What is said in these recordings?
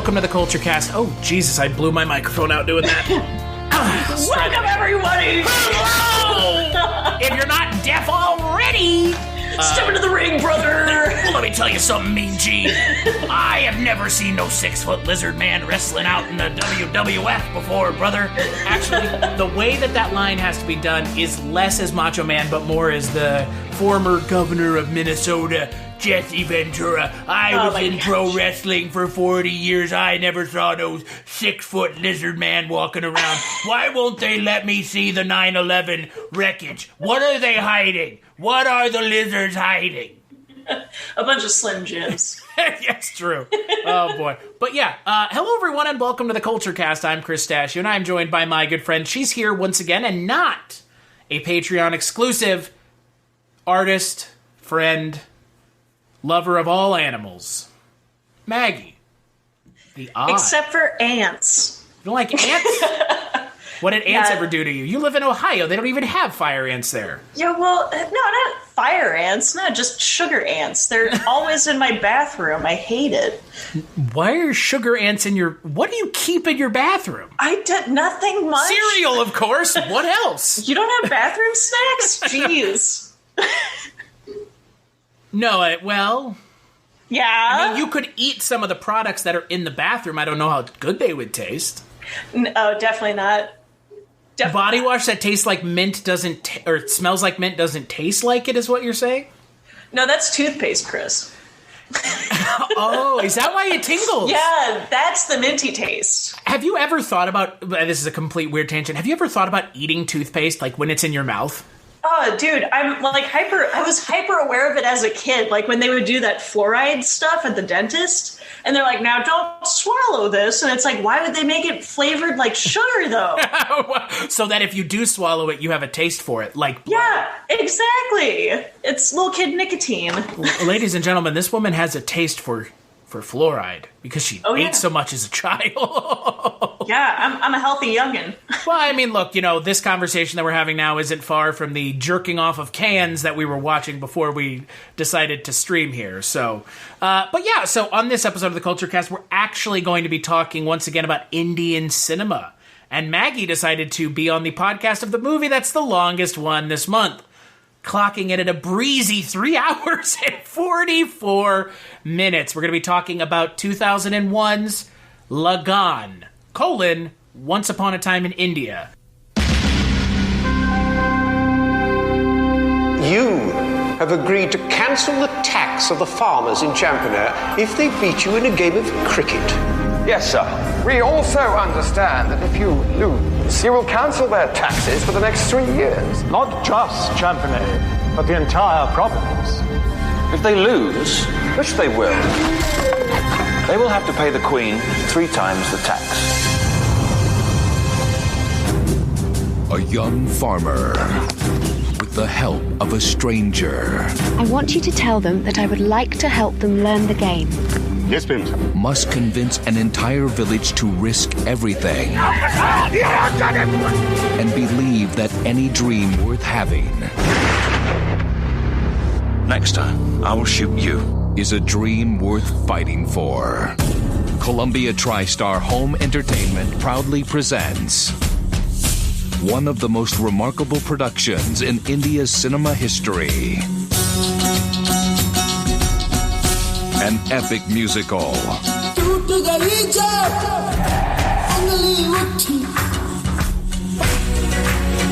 welcome to the Culture Cast. Oh, Jesus, I blew my microphone out doing that. Welcome, everybody! Hello! If you're not deaf already... Step into the ring, brother! Let me tell you something, Mean Gene. I have never seen no 6-foot lizard man wrestling out in the WWF before, brother. Actually, the way that line has to be done is less as Macho Man, but more as the former governor of Minnesota, Jesse Ventura. I was in pro wrestling for 40 years. I never saw no 6-foot lizard man walking around. Why won't they let me see the 9/11 wreckage? What are they hiding? What are the lizards hiding? A bunch of Slim Jims. Yes, true. Oh, boy. But yeah, hello, everyone, and welcome to the Culture Cast. I'm Chris Stashio, and I'm joined by my good friend. She's here once again, and not a Patreon exclusive artist, friend, lover of all animals, Maggie the Odd. Except for ants. You don't like ants? What did ants ever do to you? You live in Ohio. They don't even have fire ants there. Yeah, well, no, not fire ants. No, just sugar ants. They're always in my bathroom. I hate it. Why are sugar ants in your... What do you keep in your bathroom? I did nothing much. Cereal, of course. What else? You don't have bathroom snacks? Jeez. No, well... Yeah? I mean, you could eat some of the products that are in the bathroom. I don't know how good they would taste. No, definitely not. Body wash that tastes like mint or smells like mint doesn't taste like it, is what you're saying? No, that's toothpaste, Chris. Oh, is that why it tingles? Yeah, that's the minty taste. Have you ever thought about, this is a complete weird tangent, have you ever thought about eating toothpaste, like when it's in your mouth? Oh, dude, I was hyper aware of it as a kid. Like when they would do that fluoride stuff at the dentist, and they're like, now don't swallow this. And it's like, why would they make it flavored like sugar, though? So that if you do swallow it, you have a taste for it, like blood. Yeah, exactly. It's little kid nicotine. Ladies and gentlemen, this woman has a taste for fluoride because she ate so much as a child. Yeah, I'm a healthy youngin'. Well, I mean, look, this conversation that we're having now isn't far from the jerking off of cans that we were watching before we decided to stream here. So, but yeah, so on this episode of the Culture Cast, we're actually going to be talking once again about Indian cinema. And Maggie decided to be on the podcast of the movie that's the longest one this month, clocking it at a breezy 3 hours and 44 minutes. We're going to be talking about 2001's Lagaan, Once Upon a Time in India. You have agreed to cancel the tax of the farmers in Champaner if they beat you in a game of cricket. Yes, sir. We also understand that if you lose, you will cancel their taxes for the next 3 years. Not just Champaner, but the entire province. If they lose, which they will have to pay the Queen 3 times the tax. A young farmer, with the help of a stranger, I want you to tell them that I would like to help them learn the game. Yes, Pimps. must convince an entire village to risk everything and believe that any dream worth having Next time, I will shoot you. is a dream worth fighting for. Columbia TriStar Home Entertainment proudly presents one of the most remarkable productions in India's cinema history. An epic musical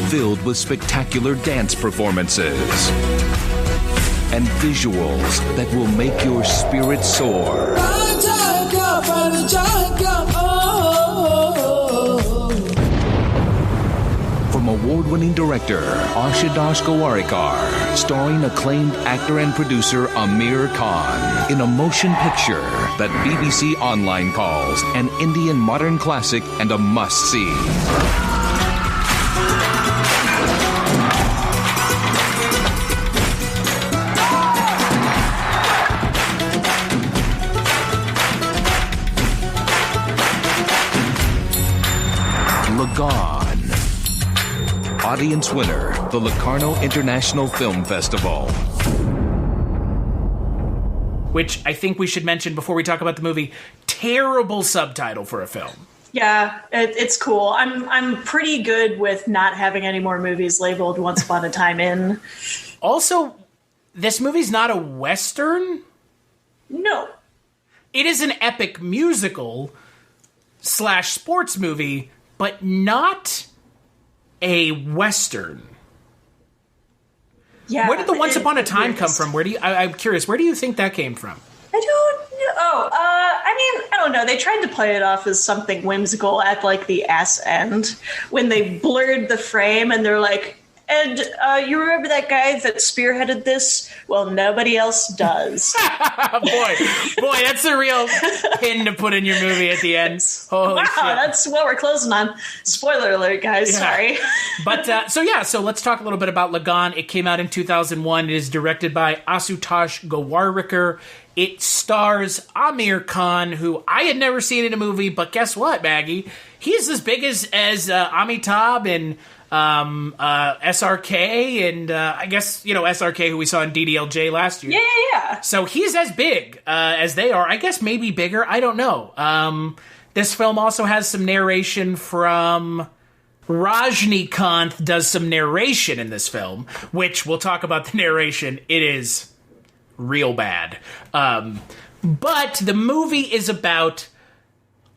filled with spectacular dance performances and visuals that will make your spirit soar. From award-winning director Ashutosh Gowarikar, starring acclaimed actor and producer Aamir Khan, in a motion picture that BBC Online calls an Indian modern classic and a must-see. Lagaan. Audience winner, the Locarno International Film Festival. Which I think we should mention before we talk about the movie, terrible subtitle for a film. Yeah, it's cool. I'm pretty good with not having any more movies labeled Once Upon a Time in. Also, this movie's not a Western. No. It is an epic musical / sports movie, but not a Western. Yeah. Where did the Once Upon a Time come from? I'm curious, where do you think that came from? I don't know. I don't know. They tried to play it off as something whimsical at like the ass end when they blurred the frame and they're like, and you remember that guy that spearheaded this? Well, nobody else does. boy, that's the real pin to put in your movie at the end. Holy wow, shit. That's what we're closing on. Spoiler alert, guys. Yeah. Sorry. But so let's talk a little bit about Lagaan. It came out in 2001. It is directed by Ashutosh Gowarikar. It stars Aamir Khan, who I had never seen in a movie, but guess what, Maggie? He's as big as Amitabh and SRK, and I guess, SRK, who we saw in DDLJ last year. Yeah. So he's as big as they are. I guess maybe bigger. I don't know. This film also has some narration from Rajnikant. Does some narration in this film, which we'll talk about the narration. It is real bad. But the movie is about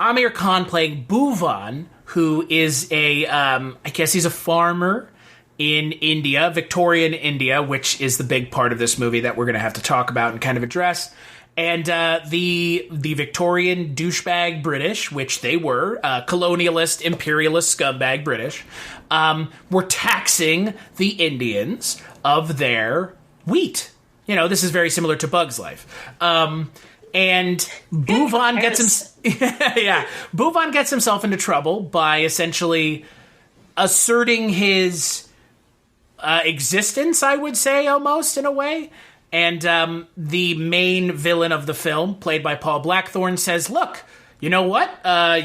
Aamir Khan playing Bhuvan, who is I guess he's a farmer in India, Victorian India, which is the big part of this movie that we're going to have to talk about and kind of address. And the Victorian douchebag British, which they were, colonialist, imperialist, scumbag British, were taxing the Indians of their wheat. This is very similar to Bug's Life. And Bhuvan Bhuvan gets himself into trouble by essentially asserting his existence, I would say, almost in a way. And the main villain of the film, played by Paul Blackthorne, says, "Look, you know what?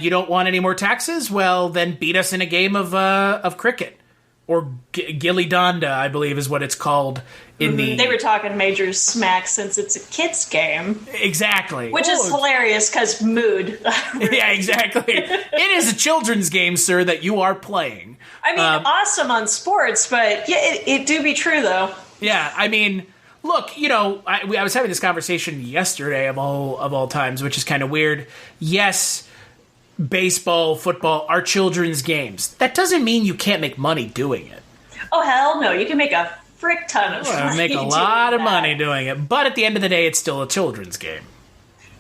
You don't want any more taxes? Well, then beat us in a game of cricket." Or Gilly Donda, I believe, is what it's called in the... They were talking major smack since it's a kid's game. Exactly. Which is hilarious, because mood. Yeah, exactly. It is a children's game, sir, that you are playing. I mean, awesome on sports, but yeah, it do be true, though. Yeah, I mean... Look, I was having this conversation yesterday of all times, which is kind of weird. Yes, baseball, football are children's games. That doesn't mean you can't make money doing it. Oh, hell no. You can make a frick ton of money. Make a lot of money doing it. But at the end of the day, it's still a children's game.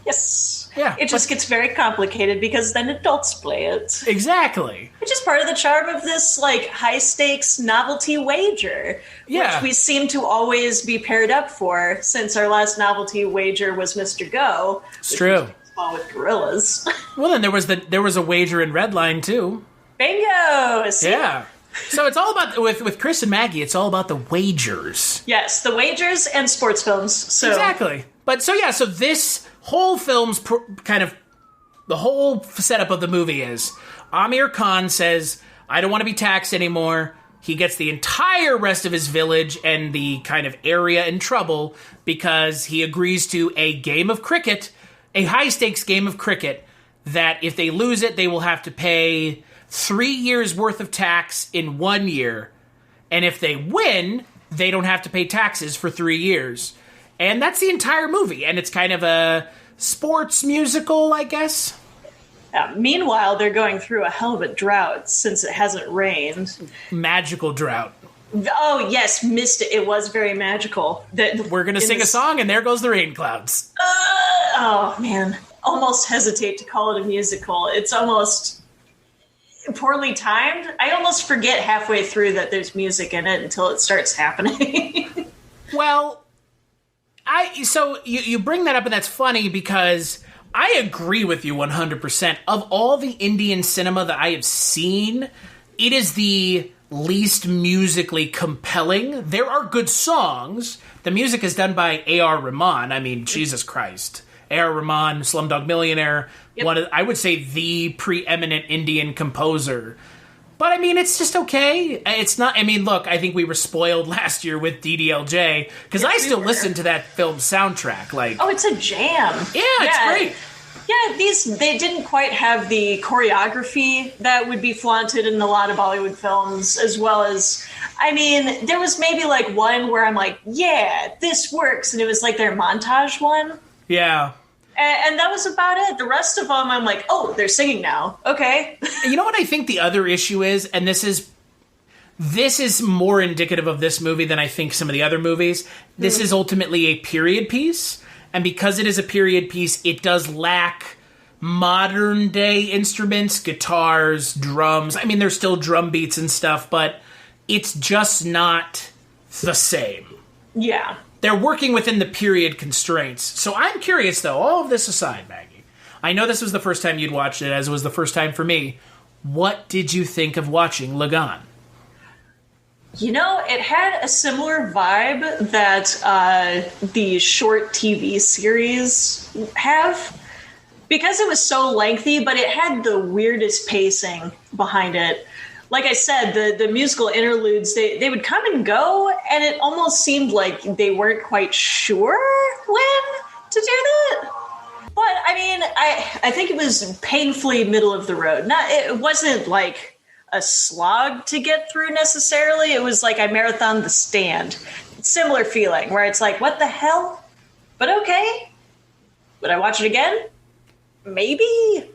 Yes. Yeah. It just gets very complicated because then adults play it. Exactly. Which is part of the charm of this, high-stakes novelty wager. Yeah. Which we seem to always be paired up for since our last novelty wager was Mr. Go. It's true. With gorillas. Well, then there was a wager in Redline, too. Bingo! See? Yeah. So it's all about, with Chris and Maggie, it's all about the wagers. Yes, the wagers and sports films. So. Exactly. But so this whole film's the whole setup of the movie is Aamir Khan says, I don't want to be taxed anymore. He gets the entire rest of his village and the kind of area in trouble because he agrees to a game of cricket, a high-stakes game of cricket, that if they lose it, they will have to pay 3 years' worth of tax in 1 year. And if they win, they don't have to pay taxes for 3 years. And that's the entire movie. And it's kind of a sports musical, I guess. Meanwhile, they're going through a hell of a drought since it hasn't rained. Magical drought. Oh, yes, missed it. It was very magical. We're going to sing a song, and there goes the rain clouds. Oh, man. Almost hesitate to call it a musical. It's almost poorly timed. I almost forget halfway through that there's music in it until it starts happening. Well, so you bring that up, and that's funny because I agree with you 100%. Of all the Indian cinema that I have seen, it is the least musically compelling. There are good songs. The music is done by A.R. Rahman. I mean, Jesus Christ. A.R. Rahman, Slumdog Millionaire, I would say the preeminent Indian composer. But, I mean, it's just okay. It's not, look, I think we were spoiled last year with DDLJ, because I still listen to that film soundtrack. Oh, it's a jam. Yeah, it's great. Yeah, they didn't quite have the choreography that would be flaunted in a lot of Bollywood films, as well as, I mean, there was maybe like one where I'm like, yeah, this works, and it was like their montage one. Yeah. And that was about it. The rest of them, I'm like, oh, they're singing now. Okay. You know what I think the other issue is, and this is more indicative of this movie than I think some of the other movies. This is ultimately a period piece, and because it is a period piece, it does lack modern day instruments, guitars, drums. I mean, there's still drum beats and stuff, but it's just not the same. Yeah. They're working within the period constraints. So I'm curious, though, all of this aside, Maggie, I know this was the first time you'd watched it, as it was the first time for me. What did you think of watching Lagaan? You know, it had a similar vibe that the short TV series have. Because it was so lengthy, but it had the weirdest pacing behind it. Like I said, the musical interludes, they would come and go, and it almost seemed like they weren't quite sure when to do that. But, I mean, I think it was painfully middle of the road. It wasn't like a slog to get through necessarily. It was like I marathoned The Stand. Similar feeling, where it's like, what the hell? But okay. Would I watch it again? Maybe.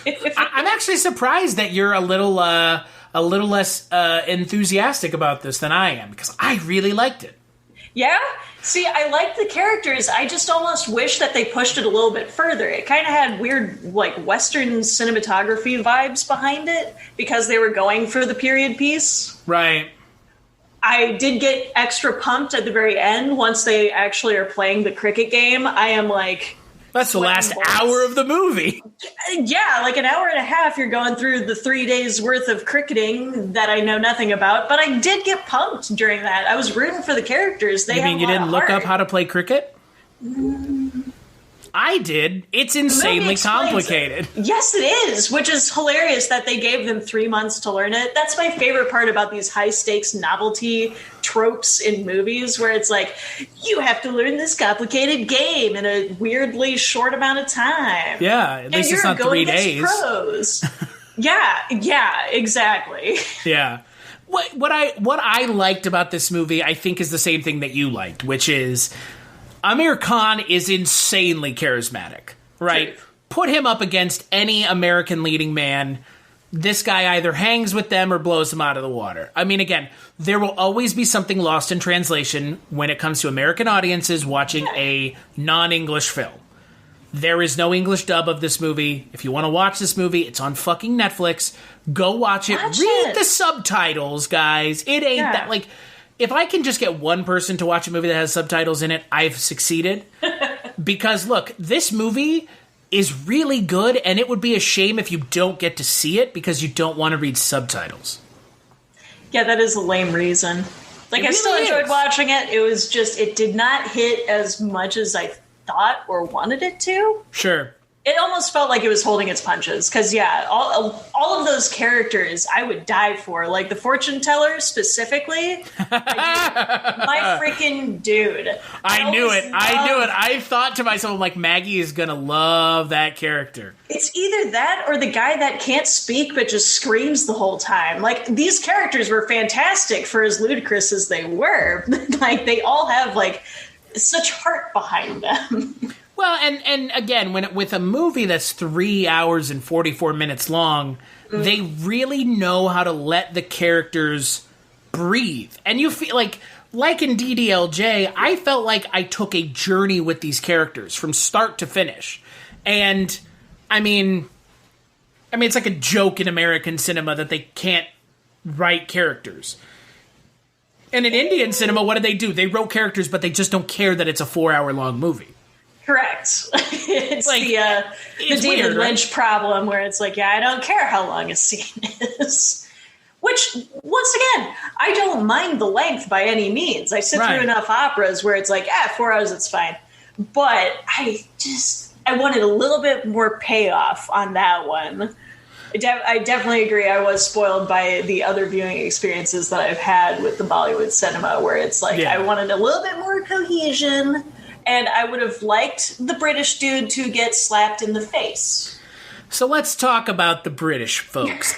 I'm actually surprised that you're a little less enthusiastic about this than I am, because I really liked it. Yeah? See, I liked the characters. I just almost wish that they pushed it a little bit further. It kind of had weird, like, Western cinematography vibes behind it because they were going for the period piece. Right. I did get extra pumped at the very end once they actually are playing the cricket game. I am like... That's the last hour of the movie. Yeah, like an hour and a half, you're going through the 3 days worth of cricketing that I know nothing about, but I did get pumped during that. I was rooting for the characters. You mean you didn't look up how to play cricket? I did. It's insanely complicated. Yes, it is, which is hilarious that they gave them 3 months to learn it. That's my favorite part about these high-stakes novelty tropes in movies, where it's like, you have to learn this complicated game in a weirdly short amount of time. Yeah, at least it's not 3 days. Pros. yeah, exactly. Yeah. What I liked about this movie, I think, is the same thing that you liked, which is... Aamir Khan is insanely charismatic, right? True. Put him up against any American leading man. This guy either hangs with them or blows them out of the water. I mean, again, there will always be something lost in translation when it comes to American audiences watching a non-English film. There is no English dub of this movie. If you want to watch this movie, it's on fucking Netflix. Go watch it. Read the subtitles, guys. It ain't that, like... If I can just get one person to watch a movie that has subtitles in it, I've succeeded. Because, look, this movie is really good, and it would be a shame if you don't get to see it because you don't want to read subtitles. Yeah, that is a lame reason. Like, I still enjoyed watching it. It was just, it did not hit as much as I thought or wanted it to. Sure. It almost felt like it was holding its punches. Because, yeah, all of those characters I would die for. Like, the fortune teller specifically. My freaking dude. I knew it. I thought to myself, like, Maggie is going to love that character. It's either that or the guy that can't speak but just screams the whole time. Like, these characters were fantastic for as ludicrous as they were. Like, they all have, like, such heart behind them. Well, and again, with a movie that's 3 hours and 44 minutes long, they really know how to let the characters breathe. And you feel like in DDLJ, I felt like I took a journey with these characters from start to finish. And I mean, it's like a joke in American cinema that they can't write characters. And in Indian cinema, what do? They wrote characters, but they just don't care that it's a 4-hour long movie. Correct. It's like, the David weird, Lynch problem where it's like, yeah, I don't care how long a scene is. Which, once again, I don't mind the length by any means. I sit through enough operas where it's like, 4 hours, it's fine. But I wanted a little bit more payoff on that one. I definitely agree. I was spoiled by the other viewing experiences that I've had with the Bollywood cinema where it's like, I wanted a little bit more cohesion. And I would have liked the British dude to get slapped in the face. So let's talk about the British folks.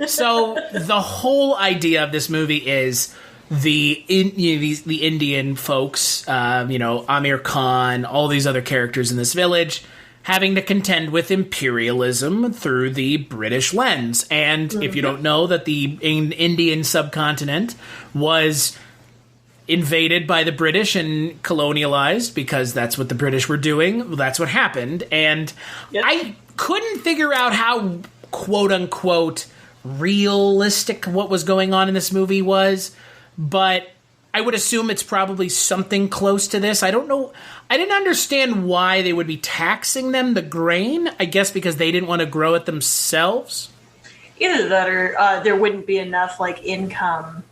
So the whole idea of this movie is the Indian folks, Aamir Khan, all these other characters in this village, having to contend with imperialism through the British lens. And if you don't know that the Indian subcontinent was invaded by the British and colonialized, because that's what the British were doing, that's what happened. And I couldn't figure out how, quote-unquote, realistic what was going on in this movie was, but I would assume it's probably something close to this. I don't know. I didn't understand why they would be taxing them the grain. I guess because they didn't want to grow it themselves. Either that or there wouldn't be enough income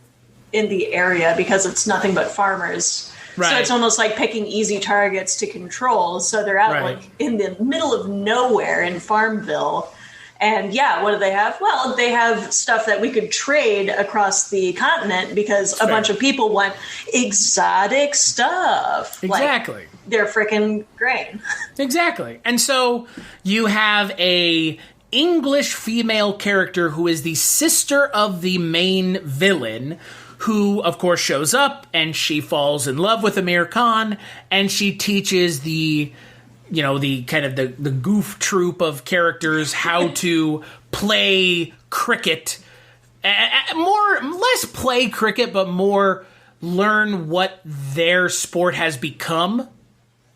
in the area because it's nothing but farmers. Right. So it's almost like picking easy targets to control. So they're out in the middle of nowhere in Farmville. And what do they have? Well, they have stuff that we could trade across the continent because a bunch of people want exotic stuff. Exactly. Like their frickin' grain. Exactly. And so you have a English female character who is the sister of the main villain, who, of course, shows up and she falls in love with Aamir Khan, and she teaches the kind of the goof troop of characters how to play cricket. Less play cricket, but more learn what their sport has become,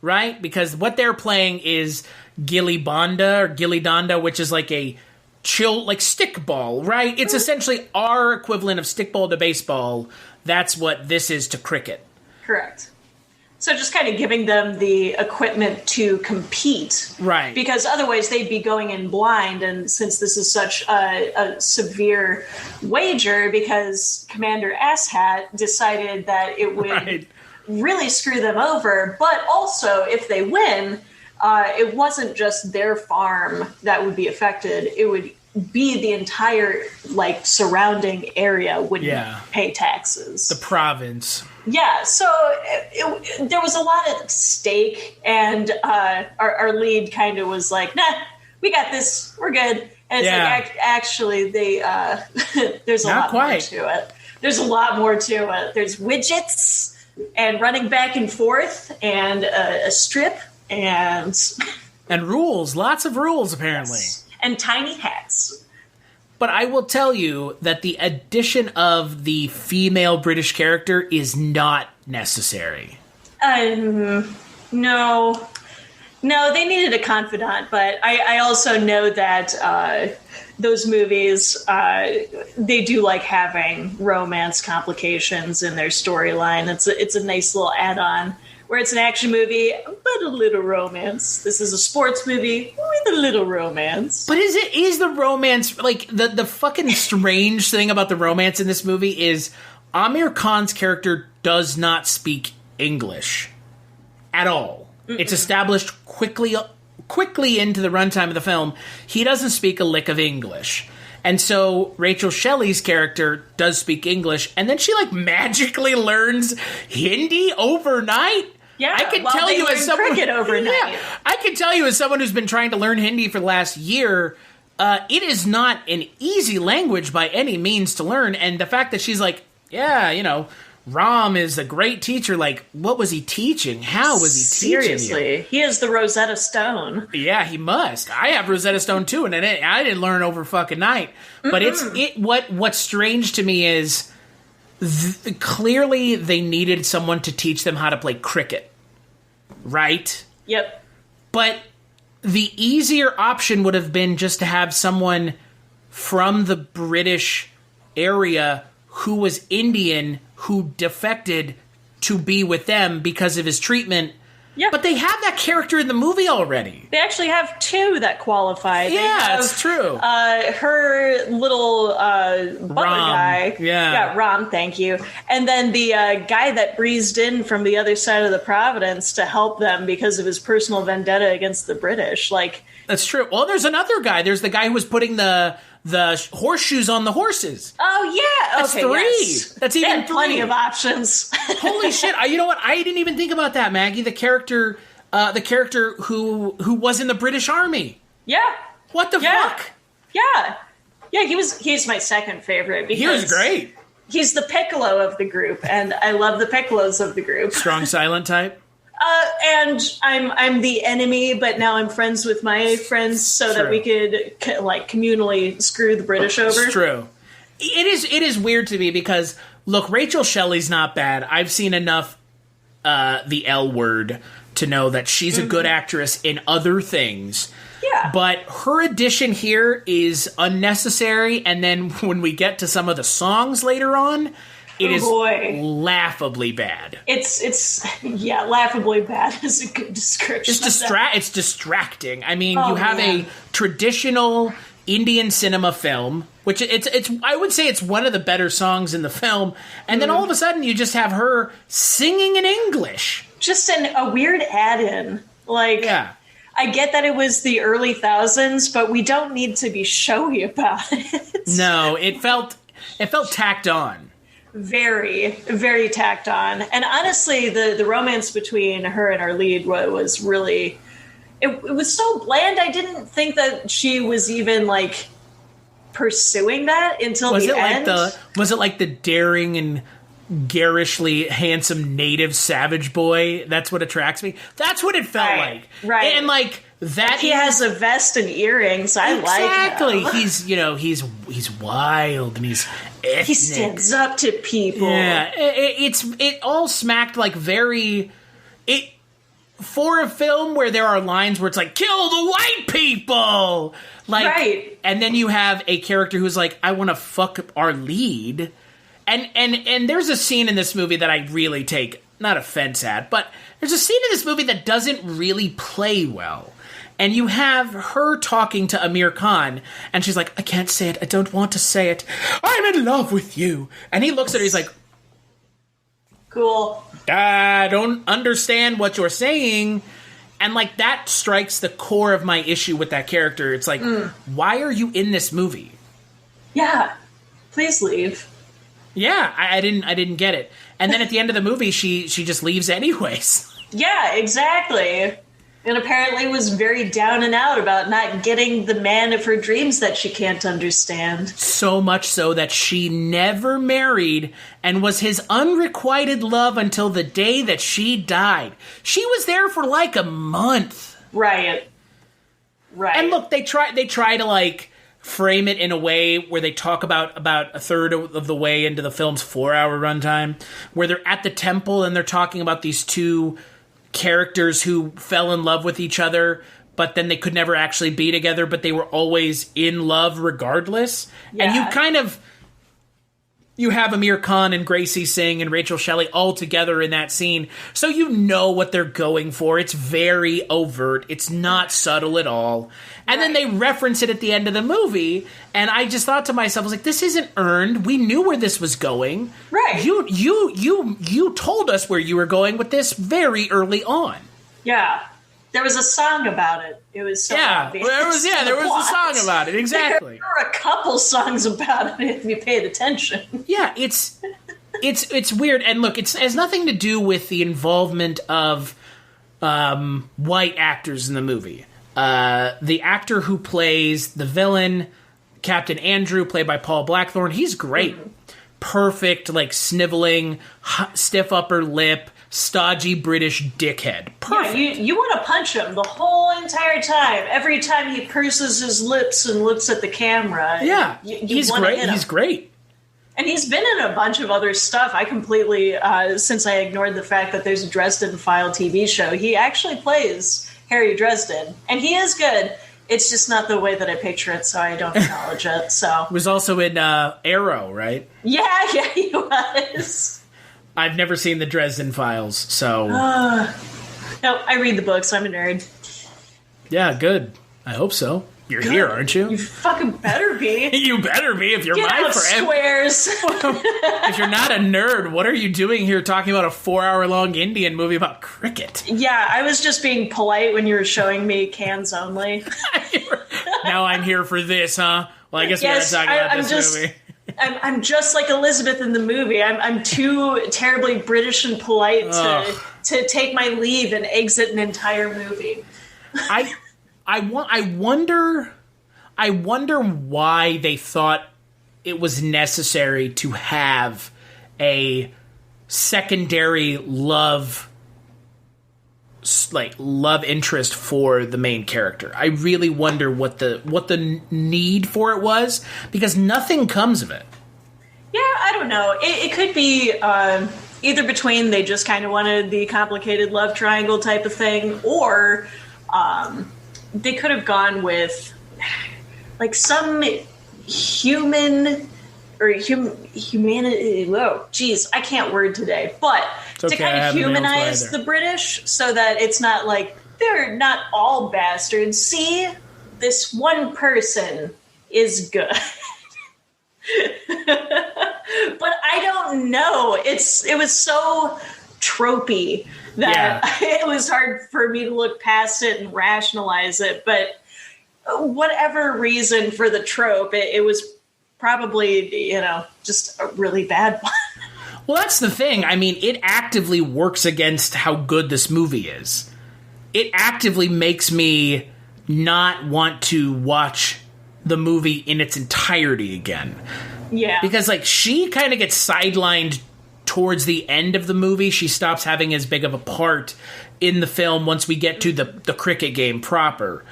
right? Because what they're playing is gilli danda, which is like a stickball, right? It's essentially our equivalent of stickball to baseball. That's what this is to cricket. Correct. So just kind of giving them the equipment to compete. Right. Because otherwise they'd be going in blind. And since this is such a severe wager, because Commander Asshat decided that it would really screw them over. But also, if they win, it wasn't just their farm that would be affected. It would be the entire surrounding area wouldn't pay taxes. The province. Yeah, so there was a lot at stake, and our lead kind of was like, "Nah, we got this, we're good." And it's actually, there's a lot more to it. There's a lot more to it. There's widgets and running back and forth, and a strip, and rules, lots of rules apparently, and tiny hats. But I will tell you that the addition of the female British character is not necessary. No, they needed a confidant, but I also know that those movies, they do like having romance complications in their storyline. It's a nice little add-on. Where it's an action movie, but a little romance. This is a sports movie with a little romance. But is the romance, the fucking strange thing about the romance in this movie is Aamir Khan's character does not speak English at all. Mm-mm. It's established quickly into the runtime of the film. He doesn't speak a lick of English. And so Rachel Shelley's character does speak English, and then she magically learns Hindi overnight. Yeah, I can tell you as someone cricket overnight. Yeah, I can tell you as someone who's been trying to learn Hindi for the last year, it is not an easy language by any means to learn. And the fact that she's Ram is a great teacher. What was he teaching? How was he teaching? Seriously, he is the Rosetta Stone. Yeah, he must. I have Rosetta Stone too, and I didn't learn over fucking night. But what's strange to me is clearly they needed someone to teach them how to play cricket, right? Yep. But the easier option would have been just to have someone from the British area who was Indian who defected to be with them because of his treatment. Yeah. But they have that character in the movie already. They actually have two that qualify. Yeah, it's true. Her little butler guy. Yeah, Ram, thank you. And then the guy that breezed in from the other side of the Providence to help them because of his personal vendetta against the British. That's true. Well, there's another guy. There's the guy who was putting the the horseshoes on the horses. Oh yeah, that's okay, 3. Yes. That's even they had 3. Plenty of options. Holy shit! You know what? I didn't even think about that, Maggie. The character who was in the British Army. Yeah. What the fuck? Yeah. Yeah, he's my second favorite because he was great. He's the Piccolo of the group, and I love the Piccolos of the group. Strong silent type. And I'm the enemy, but now I'm friends with my friends, so that we could communally screw the British over. It's true. It is weird to me because look, Rachel Shelley's not bad. I've seen enough the L Word to know that she's a good actress in other things. Yeah. But her addition here is unnecessary, and then when we get to some of the songs later on, it is laughably bad. It's laughably bad is a good description. It's distracting. I mean, you have a traditional Indian cinema film, which it's I would say it's one of the better songs in the film, and then all of a sudden you just have her singing in English. Just a weird add-in. I get that it was the early thousands, but we don't need to be showy about it. No, it felt tacked on. Very, very tacked on. And honestly, the romance between her and our lead was really... It was so bland, I didn't think that she was even, pursuing that until the end. Was it like the daring and garishly handsome native savage boy? That's what attracts me. That's what it felt like. Right. And that he has a vest and earrings. I exactly. like him. He's wild and he's ethnic. He stands up to people. Yeah. It all smacked for a film where there are lines where it's like, kill the white people. Right. And then you have a character who's like, I want to fuck our lead. And there's a scene in this movie that I really take not offense at, but there's a scene in this movie that doesn't really play well. And you have her talking to Aamir Khan, and she's like, I can't say it. I don't want to say it. I'm in love with you. And he looks at her, he's like, cool. I don't understand what you're saying. And that strikes the core of my issue with that character. It's like, why are you in this movie? Yeah. Please leave. Yeah, I didn't get it. And then at the end of the movie, she just leaves anyways. Yeah, exactly. And apparently was very down and out about not getting the man of her dreams that she can't understand. So much so that she never married and was his unrequited love until the day that she died. She was there for a month. Right. And look, they try to frame it in a way where they talk about a third of the way into the film's 4-hour runtime, where they're at the temple and they're talking about these two characters who fell in love with each other, but then they could never actually be together, but they were always in love regardless. Yeah. And you have Aamir Khan and Gracie Singh and Rachel Shelley all together in that scene, so you know what they're going for. It's very overt. It's not subtle at all. And then they reference it at the end of the movie, and I just thought to myself, I was like, this isn't earned. We knew where this was going. Right. You told us where you were going with this very early on. Yeah. There was a song about it. It was so obvious. There was a song about it. Exactly. There were a couple songs about it if you paid attention. Yeah, it's weird. And look, it has nothing to do with the involvement of white actors in the movie. The actor who plays the villain, Captain Andrew, played by Paul Blackthorne, he's great. Mm-hmm. Perfect, sniveling, stiff upper lip, stodgy British dickhead. Perfect. Yeah, you want to punch him the whole entire time. Every time he purses his lips and looks at the camera. Yeah, he's great. He's great. And he's been in a bunch of other stuff. I completely, since I ignored the fact that there's a Dresden File TV show, he actually plays Harry Dresden. And he is good. It's just not the way that I picture it, so I don't acknowledge it. So was also in Arrow, right? Yeah, he was. I've never seen the Dresden Files, so... No, I read the books. I'm a nerd. Yeah, good. I hope so. You're here, aren't you? You fucking better be. You better be if you're Get my out, friend. Squares. If you're not a nerd, what are you doing here talking about a 4-hour-long Indian movie about cricket? Yeah, I was just being polite when you were showing me cans only. Now I'm here for this, huh? Well, I guess we're not talking about this movie. I'm just like Elizabeth in the movie. I'm too terribly British and polite to take my leave and exit an entire movie. I wonder why they thought it was necessary to have a secondary love interest for the main character. I really wonder what the need for it was, because nothing comes of it. Yeah, I don't know. It could be either between they just kind of wanted the complicated love triangle type of thing, or they could have gone with like some humanity. Whoa, geez, I can't word today. But to kind of humanize the British, so that it's not like they're not all bastards. See, this one person is good. But I don't know. It was so tropey that it was hard for me to look past it and rationalize it. But whatever reason for the trope, it was probably, just a really bad one. Well, that's the thing. I mean, it actively works against how good this movie is. It actively makes me not want to watch the movie in its entirety again. Yeah. Because, she kind of gets sidelined towards the end of the movie. She stops having as big of a part in the film once we get to the cricket game proper.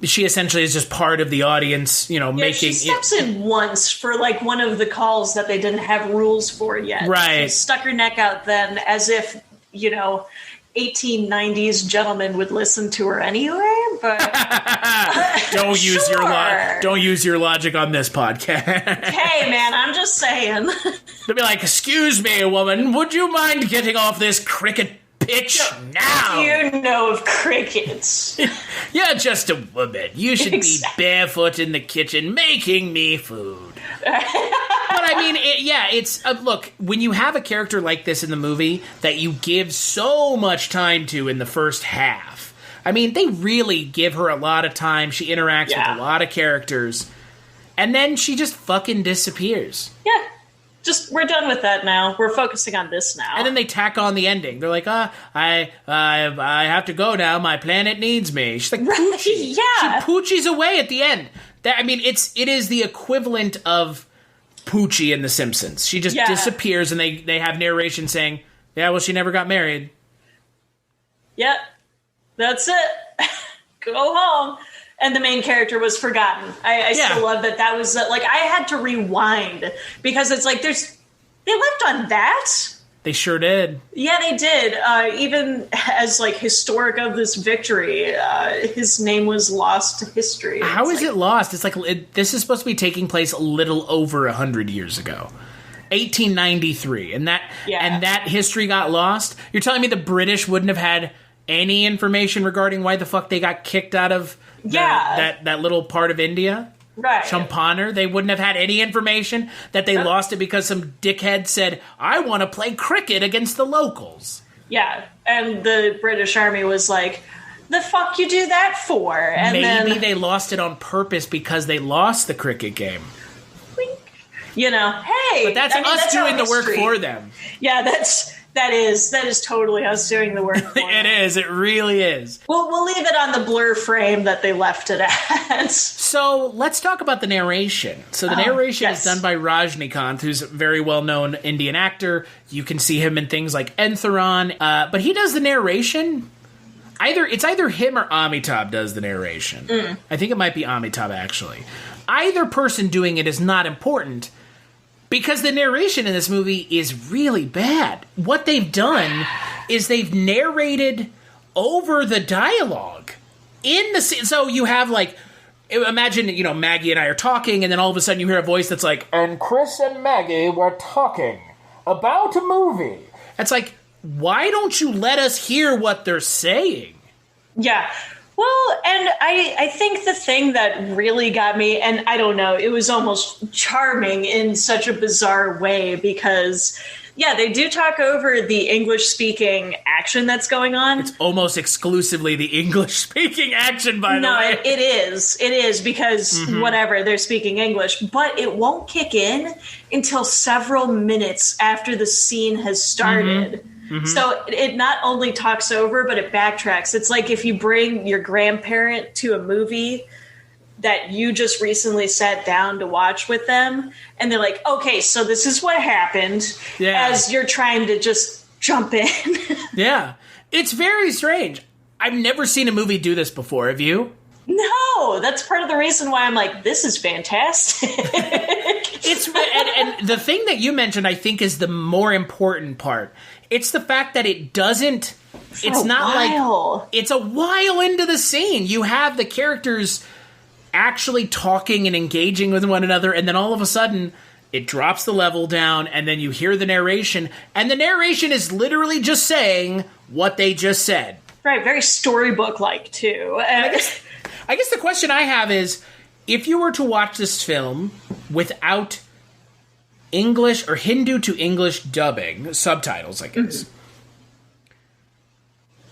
She essentially is just part of the audience, making... She steps in once for, one of the calls that they didn't have rules for yet. Right. She stuck her neck out then as if, 1890s gentlemen would listen to her anyway, but... Don't use your logic on this podcast. Hey, man, I'm just saying. They'll be like, excuse me, woman, would you mind getting off this cricket pitch now? Do you know of crickets? You're just a woman. You should be barefoot in the kitchen making me food. But I mean, it's look, when you have a character like this in the movie that you give so much time to in the first half, I mean, they really give her a lot of time. She interacts with a lot of characters, and then she just fucking disappears. Yeah. Just, we're done with that now. We're focusing on this now. And then they tack on the ending. They're like, I have to go now. My planet needs me. She's like, Poochie. Yeah. She poochies away at the end. It is the equivalent of Poochie in The Simpsons. She just disappears, and they have narration saying, yeah, well, she never got married. Yep. That's it. Go home. And the main character was forgotten. I still love that was, I had to rewind, because it's like, they left on that. They sure did. Yeah, they did. Even as, historic of this victory, his name was lost to history. How is it lost? It's this is supposed to be taking place a little over 100 years ago. 1893. And that history got lost? You're telling me the British wouldn't have had any information regarding why the fuck they got kicked out of that little part of India? Right. Champaner? They wouldn't have had any information that they lost it because some dickhead said, I want to play cricket against the locals. Yeah, and the British Army was like, the fuck you do that for? And maybe they lost it on purpose because they lost the cricket game. Hey! But that's us doing the work for them. Yeah, that is totally us doing the work for them. It is. It really is. We'll leave it on the blur frame that they left it at. So let's talk about the narration. So the narration is done by Rajnikant, who's a very well-known Indian actor. You can see him in things like Entheron. But he does the narration. It's either him or Amitabh does the narration. I think it might be Amitabh, actually. Either person doing it is not important, because the narration in this movie is really bad. What they've done is they've narrated over the dialogue in the scene. So you have imagine, Maggie and I are talking, and then all of a sudden you hear a voice that's like, and Chris and Maggie were talking about a movie. It's like, why don't you let us hear what they're saying? Yeah. Well, and I think the thing that really got me, and I don't know, it was almost charming in such a bizarre way, because, Yeah, they do talk over the English-speaking action that's going on. It's almost exclusively the English-speaking action, by the way. No, it is. It is because whatever, they're speaking English. But it won't kick in until several minutes after the scene has started. So it not only talks over, but it backtracks. It's like if you bring your grandparent to a movie that you just recently sat down to watch with them, and they're like, okay, so this is what happened, as you're trying to just jump in. Yeah. It's very strange. I've never seen a movie do this before. Have you? No, that's part of the reason why I'm like, this is fantastic. And the thing that you mentioned, I think, is the more important part. It's the fact that it doesn't, it's not like, it's a while into the scene. You have the characters actually talking and engaging with one another, and then all of a sudden it drops the level down, and then you hear the narration, and the narration is literally just saying what they just said. Right, very storybook-like, too. I guess the question I have is, if you were to watch this film without English or Hindu to English dubbing, subtitles, I guess,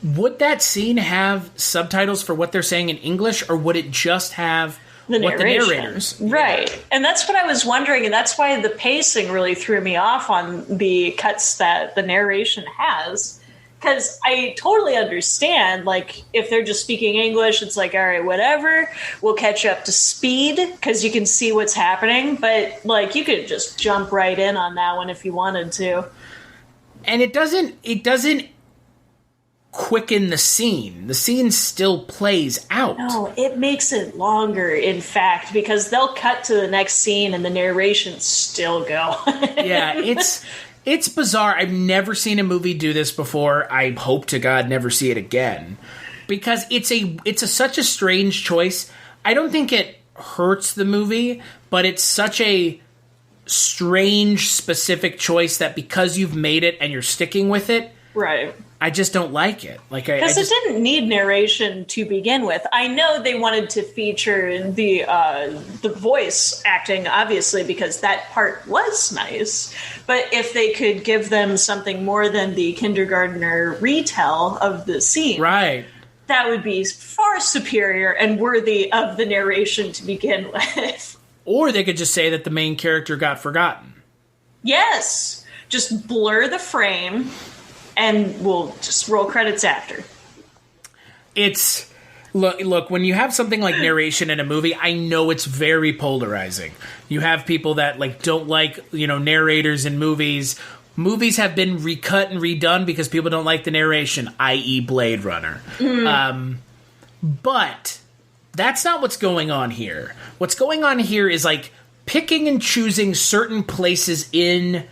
would that scene have subtitles for what they're saying in English, or would it just have what the narrators? Right. Yeah. And that's what I was wondering, and that's why the pacing really threw me off on the cuts that the narration has. Because I totally understand, like, if they're just speaking English, it's like, all right, whatever, we'll catch up to speed, because you can see what's happening. But, like, you could just jump right in on that one if you wanted to. And it doesn't quicken the scene. The scene still plays out. No, it makes it longer, in fact, because they'll cut to the next scene and the narrations still go. Yeah, it's bizarre. I've never seen a movie do this before. I hope to God never see it again, because it's such a strange choice. I don't think it hurts the movie, but it's such a strange, specific choice that because you've made it and you're sticking with it, right? I just don't like it. Because it didn't need narration to begin with. I know they wanted to feature the voice acting, obviously, because that part was nice. But if they could give them something more than the kindergartner retell of the scene, right, that would be far superior and worthy of the narration to begin with. Or they could just say that the main character got forgotten. Yes, just blur the frame. And we'll just roll credits after. It's look when you have something like narration in a movie, I know it's very polarizing. You have people that don't like narrators in movies. Movies have been recut and redone because people don't like the narration, i.e. Blade Runner. But that's not what's going on here. What's going on here is picking and choosing certain places in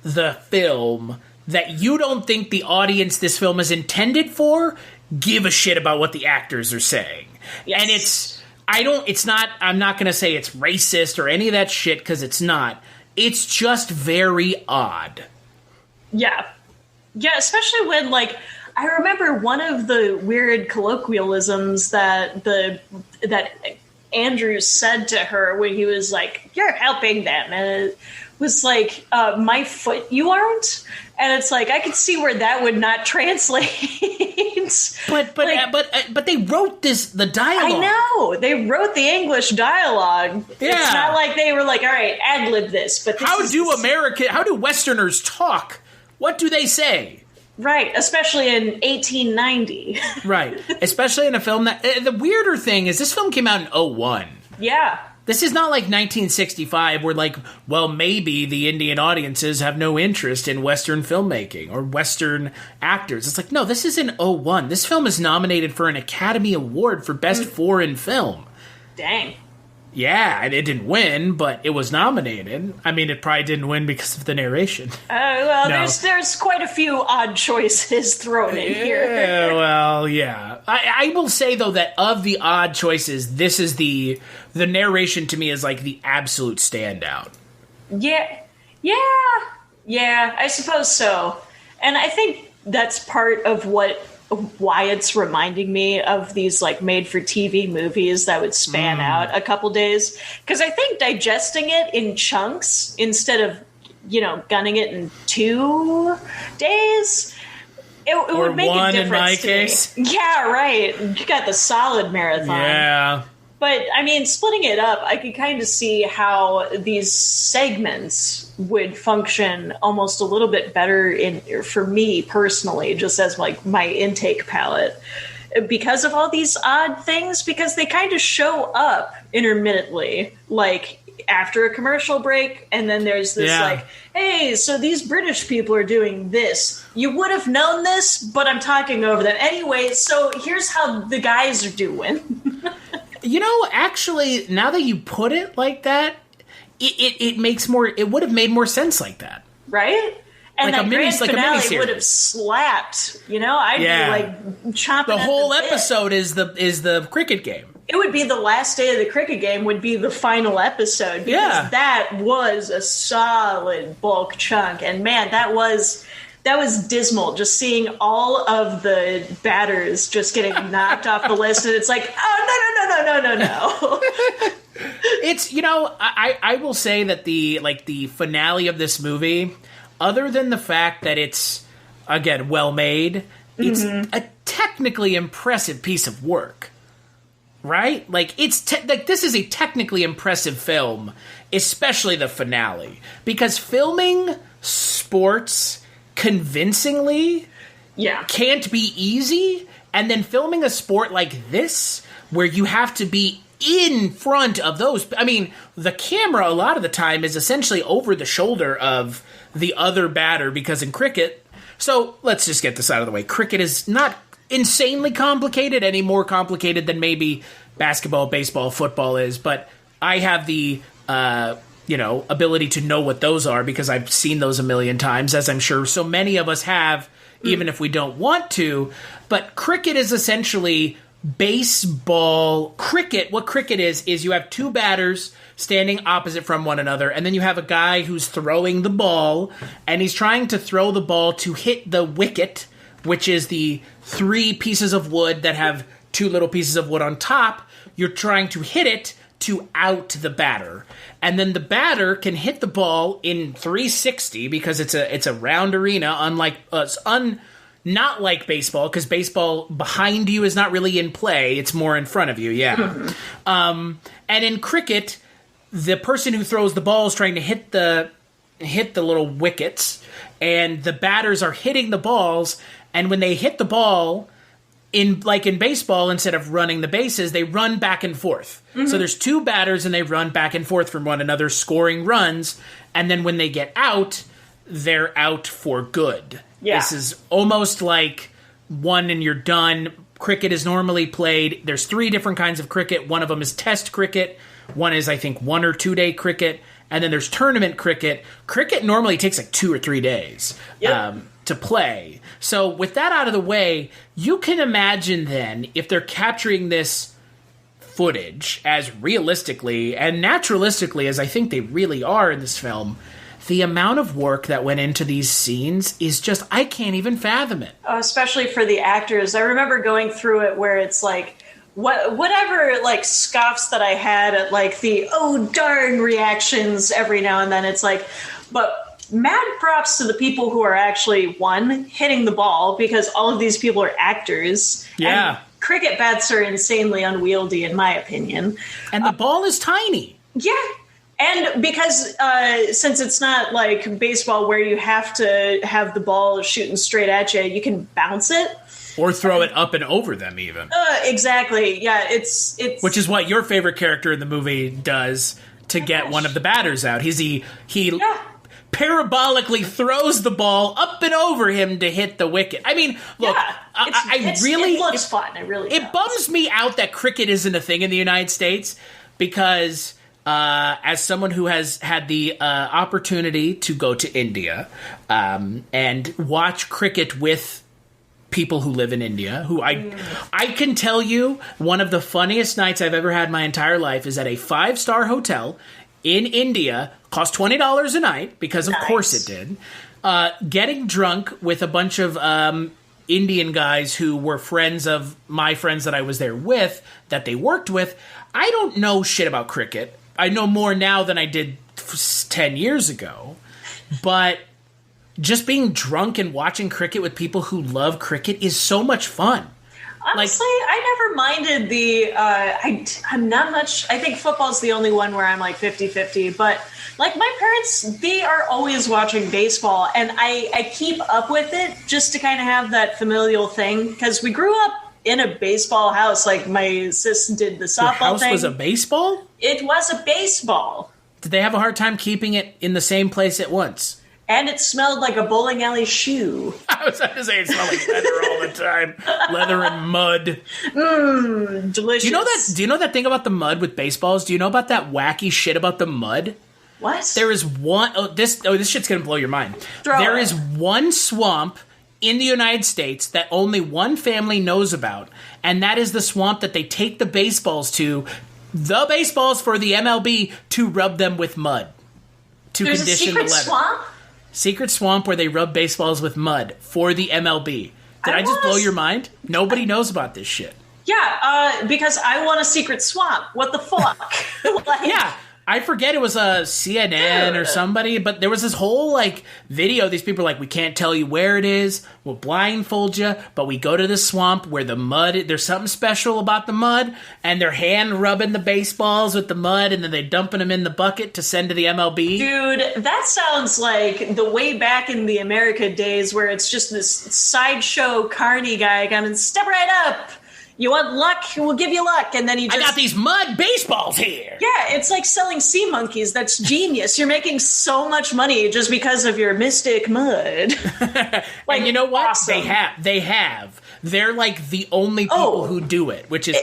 the film that you don't think the audience this film is intended for give a shit about what the actors are saying. Yes. And I'm not going to say it's racist or any of that shit, because it's not. It's just very odd. Yeah. Yeah, especially when, I remember one of the weird colloquialisms that Andrew said to her when he was like, "You're helping them," and it was like, "My foot, you aren't." And it's like, I could see where that would not translate. But they wrote the dialogue. I know. They wrote the English dialogue. Yeah. It's not like they were like, all right, ad-lib this. But how do Westerners talk? What do they say? Right, especially in 1890. Right, especially in a film that... the weirder thing is this film came out in 2001. Yeah. This is not like 1965 where maybe the Indian audiences have no interest in Western filmmaking or Western actors. It's like, no, this is in 2001. This film is nominated for an Academy Award for Best Foreign Film. Dang. Yeah, and it didn't win, but it was nominated. I mean, it probably didn't win because of the narration. There's quite a few odd choices thrown in here. Yeah, well, yeah. I will say, though, that of the odd choices, this is the narration to me is the absolute standout. Yeah, I suppose so. And I think that's part of why it's reminding me of these made-for-TV movies that would span out a couple days. Because I think digesting it in chunks instead of gunning it in 2 days, it would make a difference in my to case. me. Yeah, right. You got the solid marathon. Yeah. But, I mean, splitting it up, I could kind of see how these segments would function almost a little bit better for me personally, just as like my intake palette, because of all these odd things, because they kind of show up intermittently, like after a commercial break, and then there's this like, hey, so these British people are doing this. You would have known this, but I'm talking over them. Anyway, so here's how the guys are doing. Actually, now that you put it like that, it makes more. It would have made more sense like that, right? And like that grand finale would have slapped. I'd be like chomping. The whole at the episode is the cricket game. It would be the last day of the cricket game. Would be the final episode, because that was a solid bulk chunk, and man, that was dismal, just seeing all of the batters just getting knocked off the list, and it's like, oh, no. It's, I will say that the finale of this movie, other than the fact that it's, again, well made, it's a technically impressive piece of work, right? Like, this is a technically impressive film, especially the finale, because filming sports convincingly can't be easy, and then filming a sport like this where you have to be in front of those, I mean, the camera a lot of the time is essentially over the shoulder of the other batter, because in cricket, so let's just get this out of the way, cricket is not insanely complicated, any more complicated than maybe basketball, baseball, football is, but I have the ability to know what those are because I've seen those a million times, as I'm sure so many of us have, even if we don't want to. But cricket is essentially baseball. Cricket, what cricket is you have two batters standing opposite from one another, and then you have a guy who's throwing the ball, and he's trying to throw the ball to hit the wicket, which is the 3 pieces of wood that have 2 little pieces of wood on top. You're trying to hit it to out the batter. And then the batter can hit the ball in 360 because it's a round arena, unlike not like baseball, because baseball behind you is not really in play, it's more in front of you, and in cricket, the person who throws the ball is trying to hit the little wickets, and the batters are hitting the balls, and when they hit the ball, in baseball, instead of running the bases, they run back and forth. So there's 2 batters, and they run back and forth from one another, scoring runs. And then when they get out, they're out for good. Yeah. This is almost like one and you're done. Cricket is normally played. There's 3 different kinds of cricket. One of them is test cricket. One is, I think, 1 or 2 day cricket. And then there's tournament cricket. Cricket normally takes like 2 or 3 days. To play. So with that out of the way, you can imagine then if they're capturing this footage as realistically and naturalistically as I think they really are in this film, the amount of work that went into these scenes is just, I can't even fathom it. Oh, especially for the actors. I remember going through it where it's like, whatever like scoffs that I had at like the oh darn reactions every now and then, it's like, but mad props to the people who are actually, one, hitting the ball, because all of these people are actors. Yeah. And cricket bats are insanely unwieldy, in my opinion. And the ball is tiny. Yeah. And because since it's not like baseball where you have to have the ball shooting straight at you, you can bounce it. Or throw it up and over them, even. Exactly. Yeah, it's which is what your favorite character in the movie does to get one of the batters out. He parabolically throws the ball up and over him to hit the wicket. I mean, look, it looks fun. It bums me out that cricket isn't a thing in the United States, because as someone who has had the opportunity to go to India and watch cricket with people who live in India, who I can tell you, one of the funniest nights I've ever had in my entire life is at a 5-star hotel in India. Cost $20 a night, because of course it did. Getting drunk with a bunch of Indian guys who were friends of my friends that I was there with, that they worked with. I don't know shit about cricket. I know more now than I did 10 years ago. but just being drunk and watching cricket with people who love cricket is so much fun. Honestly, I never minded the, I'm not much, I think football's the only one where I'm like 50-50, but like my parents, they are always watching baseball, and I keep up with it just to kind of have that familial thing, because we grew up in a baseball house. Like my sis did the softball Your house thing. was a baseball? It was a baseball. Did they have a hard time keeping it in the same place at once? And it smelled like a bowling alley shoe. I was about to say it smelled like leather all the time. Leather and mud. Delicious. Do you know that thing about the mud with baseballs? Do you know about that wacky shit about the mud? What? There is one... this shit's going to blow your mind. There is one swamp in the United States that only one family knows about, and that is the swamp that they take the baseballs to, the baseballs for the MLB, to rub them with mud. There's Condition a secret the leather. swamp? Secret swamp where they rub baseballs with mud for the MLB. Did I just blow your mind? Nobody knows about this shit. Yeah, because I want a secret swamp. What the fuck? Yeah, I forget it was a CNN or somebody, but there was this whole like video. These people are like, we can't tell you where it is. We'll blindfold you, but we go to the swamp where the mud, there's something special about the mud, and they're hand rubbing the baseballs with the mud, and then they're dumping them in the bucket to send to the MLB. Dude, that sounds like the way back in the America days where it's just this sideshow carny guy coming, step right up. You want luck? We'll give you luck. And then he just... I got these mud baseballs here. Yeah, it's like selling sea monkeys. That's genius. You're making so much money just because of your mystic mud. And you know what? Awesome. They have. They're like the only people who do it, which is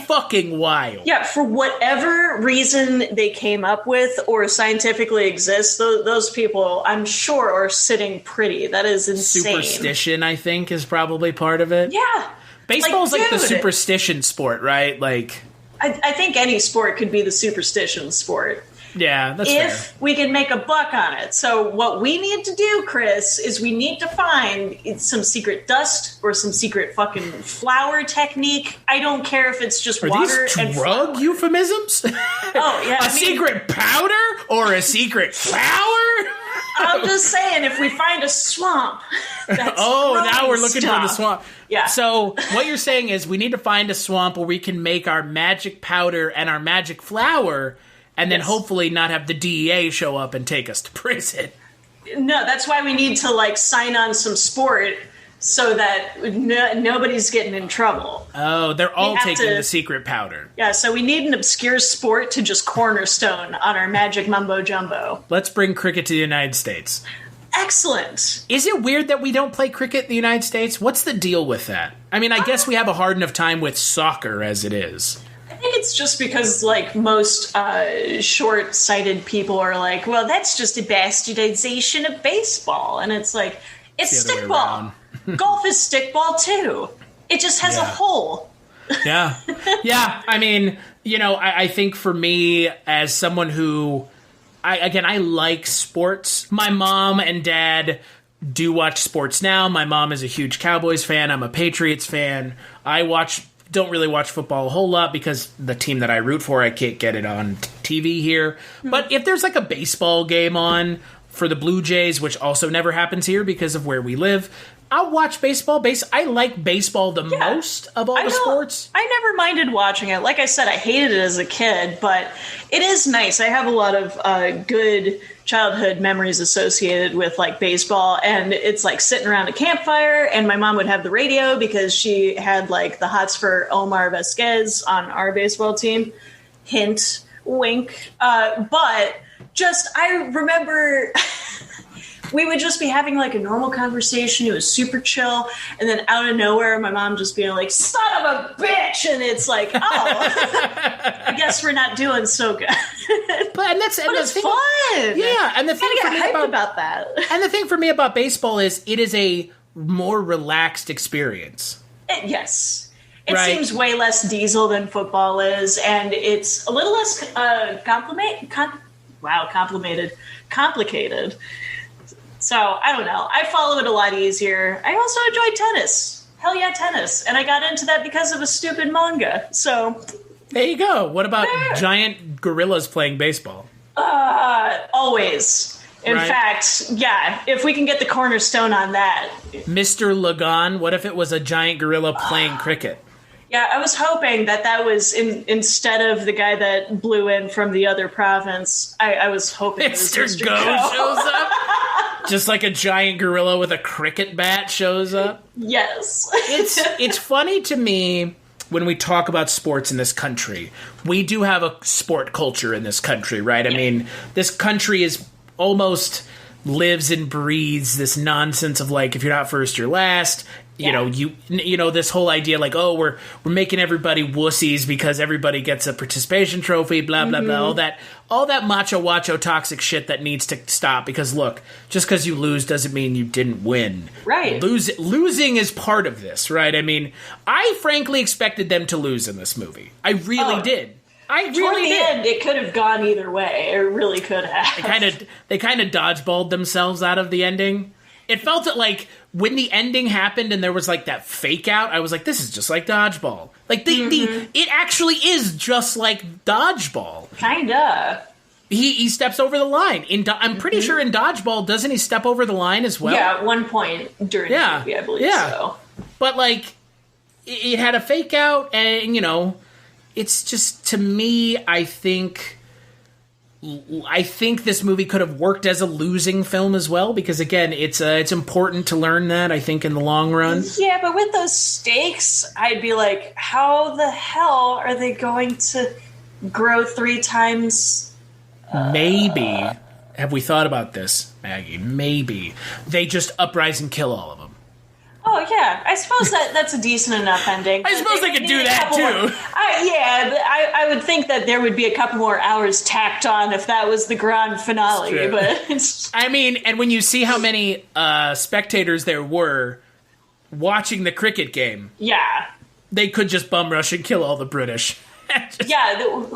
fucking wild. Yeah, for whatever reason they came up with or scientifically exist, those people, I'm sure, are sitting pretty. That is insane. Superstition, I think, is probably part of it. Yeah. Baseball's like the dude, superstition sport, right? Like, I think any sport could be the superstition sport. Yeah, that's if fair. we can make a buck on it. So what we need to do, Chris, is we need to find some secret dust or some secret fucking flour technique. I don't care if it's just water these and drug flour. Euphemisms? Oh, yeah. Secret powder or a secret flour? I'm just saying, if we find a swamp. That's now we're looking for the swamp. Yeah. So what you're saying is we need to find a swamp where we can make our magic powder and our magic flour, and then hopefully not have the DEA show up and take us to prison. No, that's why we need to like sign on some sport so that nobody's getting in trouble. Oh, they're all taking the secret powder. Yeah, so we need an obscure sport to just cornerstone on our magic mumbo jumbo. Let's bring cricket to the United States. Excellent. Is it weird that we don't play cricket in the United States? What's the deal with that? I mean, I guess we have a hard enough time with soccer as it is. I think it's just because, like, most short-sighted people are like, well, that's just a bastardization of baseball. And it's like, it's stickball. Golf is stickball, too. It just has a hole. Yeah. Yeah, I mean, you know, I think for me, as someone who... I like sports. My mom and dad do watch sports now. My mom is a huge Cowboys fan. I'm a Patriots fan. Don't really watch football a whole lot because the team that I root for, I can't get it on TV here. But if there's like a baseball game on for the Blue Jays, which also never happens here because of where we live, I'll watch baseball. I like baseball the most of all the sports. I never minded watching it. Like I said, I hated it as a kid, but it is nice. I have a lot of good childhood memories associated with like baseball, and it's like sitting around a campfire, and my mom would have the radio because she had like the hots for Omar Vazquez on our baseball team. Hint, wink. But just, I remember... we would just be having like a normal conversation. It was super chill. And then out of nowhere, my mom just being like, son of a bitch. And it's like, oh, I guess we're not doing so good. But it's fun. Yeah. And the thing for me about that. And the thing for me about baseball is it is a more relaxed experience. Yes. It seems way less diesel than football is. And it's a little less complicated. So, I don't know. I follow it a lot easier. I also enjoy tennis. Hell yeah, tennis. And I got into that because of a stupid manga. So... there you go. What about giant gorillas playing baseball? Always. In fact, yeah, if we can get the cornerstone on that. Mr. Lagaan, what if it was a giant gorilla playing cricket? Yeah, I was hoping that was instead of the guy that blew in from the other province. I was hoping it was Mr. Go shows up. Just like a giant gorilla with a cricket bat shows up. Yes. It's funny to me when we talk about sports in this country. We do have a sport culture in this country, right? I mean, this country is almost lives and breathes this nonsense of like, if you're not first, you're last. You know, this whole idea like, oh, we're making everybody wussies because everybody gets a participation trophy, blah, blah, blah. All that macho toxic shit that needs to stop because, look, just because you lose doesn't mean you didn't win. Right. Losing is part of this, right? I mean, I frankly expected them to lose in this movie. I really did. I really Toward the did. end, it could have gone either way. It really could have. They kind of dodgeballed themselves out of the ending. It felt like when the ending happened and there was like that fake out, I was like, this is just like dodgeball. Like it actually is just like dodgeball. Kinda. He steps over the line. I'm pretty sure in dodgeball, doesn't he step over the line as well? Yeah, at one point during the movie, I believe so. But like, it had a fake out, and you know, it's just, to me, I think this movie could have worked as a losing film as well, because again, it's important to learn that, I think, in the long run. Yeah, but with those stakes, I'd be like, how the hell are they going to grow 3 times? Maybe. Have we thought about this, Maggie? Maybe they just uprise and kill all of them. Oh, yeah. I suppose that's a decent enough ending. I suppose they could do that, too. I would think that there would be a couple more hours tacked on if that was the grand finale. But I mean, and when you see how many spectators there were watching the cricket game, they could just bum rush and kill all the British.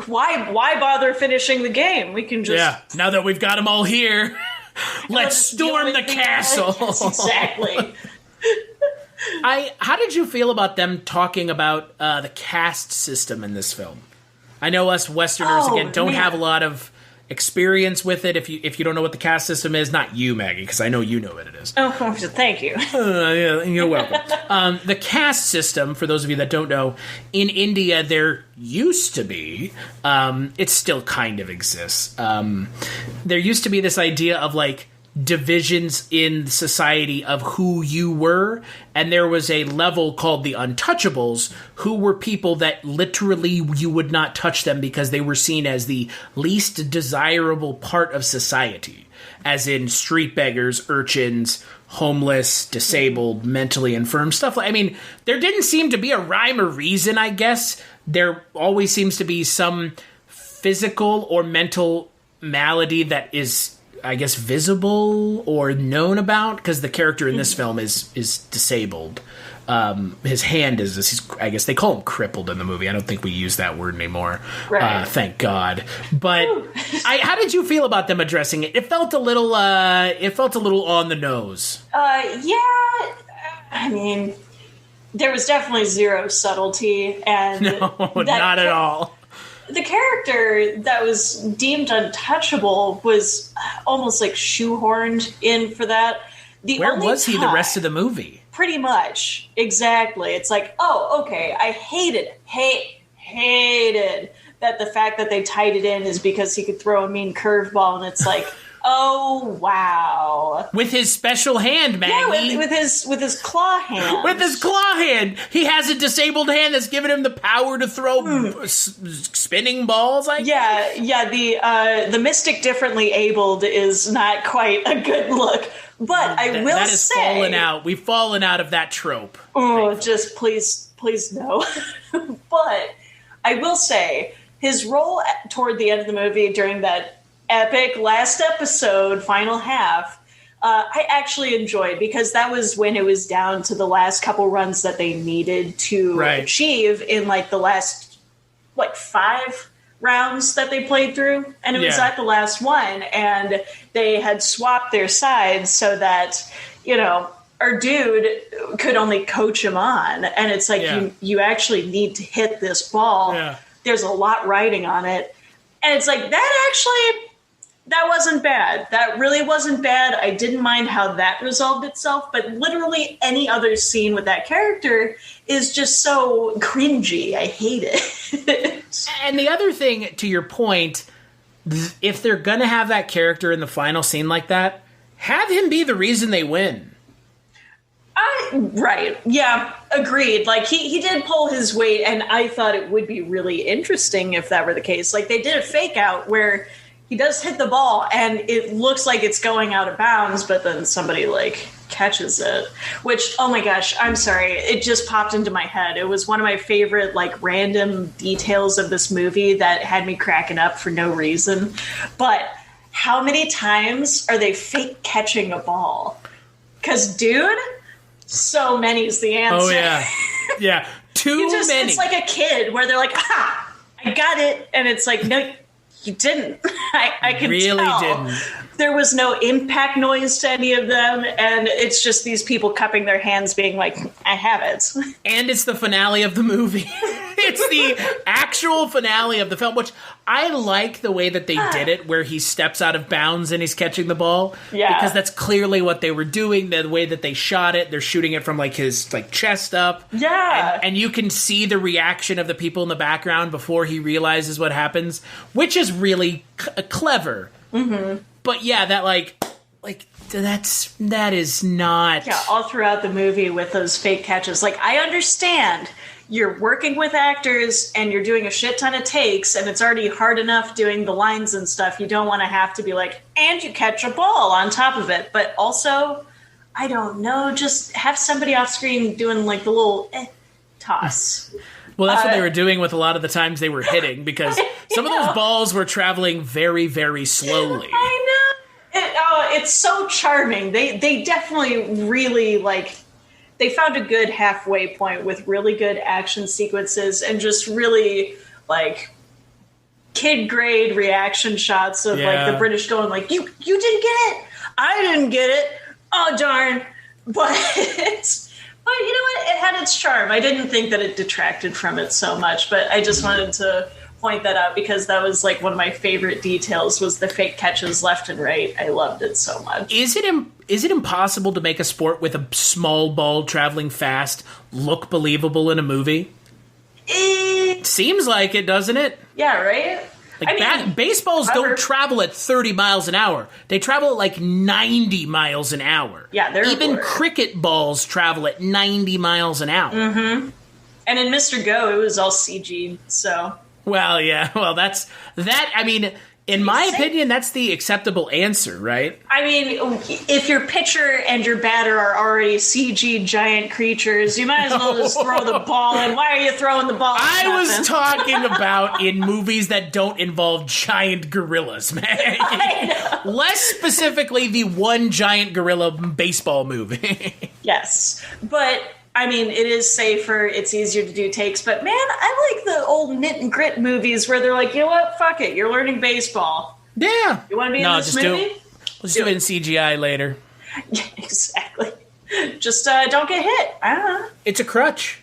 Why bother finishing the game? We can just... now that we've got them all here, let's storm the castle. Yes, exactly. How did you feel about them talking about the caste system in this film? I know us Westerners don't have a lot of experience with it. If you don't know what the caste system is, not you, Maggie, because I know you know what it is. Oh, thank you. You're welcome. The caste system, for those of you that don't know, in India there used to be. It still kind of exists. There used to be this idea of like divisions in society of who you were, and there was a level called the untouchables, who were people that literally you would not touch them because they were seen as the least desirable part of society, as in street beggars, urchins, homeless, disabled, mentally infirm, stuff. I mean, there didn't seem to be a rhyme or reason, I guess. There always seems to be some physical or mental malady that is, I guess, visible or known about, because the character in this film is disabled. His hand is, I guess they call him crippled in the movie. I don't think we use that word anymore. Right. Thank God. But how did you feel about them addressing it? It felt a little on the nose. I mean, there was definitely zero subtlety, and no, not at all. The character that was deemed untouchable was almost like shoehorned in for that. Where was he the rest of the movie? Pretty much. Exactly. It's like, oh, okay, I hated that the fact that they tied it in is because he could throw a mean curveball, and it's like, oh, wow. With his special hand, Maggie. Yeah, with his claw hand. With his claw hand. He has a disabled hand that's given him the power to throw spinning balls, I guess. Yeah, the mystic differently abled is not quite a good look. But I will say... That has fallen out. We've fallen out of that trope. Oh, just please no. But I will say, his role toward the end of the movie during that epic last episode, final half, I actually enjoyed, because that was when it was down to the last couple runs that they needed to achieve in like the last 5 rounds that they played through, and it was at the last one, and they had swapped their sides so that, you know, our dude could only coach him on, and it's like you actually need to hit this ball. There's a lot riding on it, and it's like that actually That wasn't bad. That really wasn't bad. I didn't mind how that resolved itself, but literally any other scene with that character is just so cringy. I hate it. And the other thing, to your point, if they're going to have that character in the final scene like that, have him be the reason they win. Right. Yeah, agreed. Like, he did pull his weight, and I thought it would be really interesting if that were the case. Like, they did a fake out where he does hit the ball, and it looks like it's going out of bounds, but then somebody, like, catches it. Which, oh my gosh, I'm sorry. It just popped into my head. It was one of my favorite, like, random details of this movie that had me cracking up for no reason. But how many times are they fake catching a ball? Because, dude... So many is the answer. Oh, yeah. Yeah. Too many. It's like a kid where they're like, I got it. And it's like, no, you didn't. I can really tell. Didn't. There was no impact noise to any of them. And it's just these people cupping their hands being like, I have it. And it's the finale of the movie. It's the actual finale of the film, which I like the way that they did it, where he steps out of bounds and he's catching the ball. Yeah. Because that's clearly what they were doing, the way that they shot it. They're shooting it from, like, his, like, chest up. Yeah. And you can see the reaction of the people in the background before he realizes what happens, which is really clever. Mm-hmm. But, yeah, that, that is not... Yeah, all throughout the movie with those fake catches. Like, I understand... You're working with actors and you're doing a shit ton of takes and it's already hard enough doing the lines and stuff. You don't want to have to be like, and you catch a ball on top of it. But also, I don't know, just have somebody off screen doing like the little toss. Well, that's what they were doing with a lot of the times they were hitting, because some of those balls were traveling very, very slowly. I know. It's so charming. They definitely really like... They found a good halfway point with really good action sequences and just really, like, kid-grade reaction shots of, like, the British going, like, you didn't get it! I didn't get it! Oh, darn! But you know what? It had its charm. I didn't think that it detracted from it so much, but I just wanted to point that out because that was, like, one of my favorite details was the fake catches left and right. I loved it so much. Is it impossible to make a sport with a small ball traveling fast look believable in a movie? It seems like it, doesn't it? Yeah, right? Like, baseballs don't travel at 30 miles an hour. They travel at like 90 miles an hour. Yeah, even cricket balls travel at 90 miles an hour. Mm-hmm. And in Mr. Go, it was all CG, so... Well, yeah. Well, that. I mean, in my opinion, that's the acceptable answer, right? I mean, if your pitcher and your batter are already CG giant creatures, you might as well just throw the ball in. Why are you throwing the ball? I was talking about in movies that don't involve giant gorillas, man. I know. Less specifically, the one giant gorilla baseball movie. Yes, but... I mean, it is safer, it's easier to do takes, but man, I like the old knit and grit movies where they're like, you know what, fuck it, you're learning baseball. Yeah. You want to be in this movie? Let's do it in CGI later. Yeah, exactly. Just don't get hit. I don't know. It's a crutch.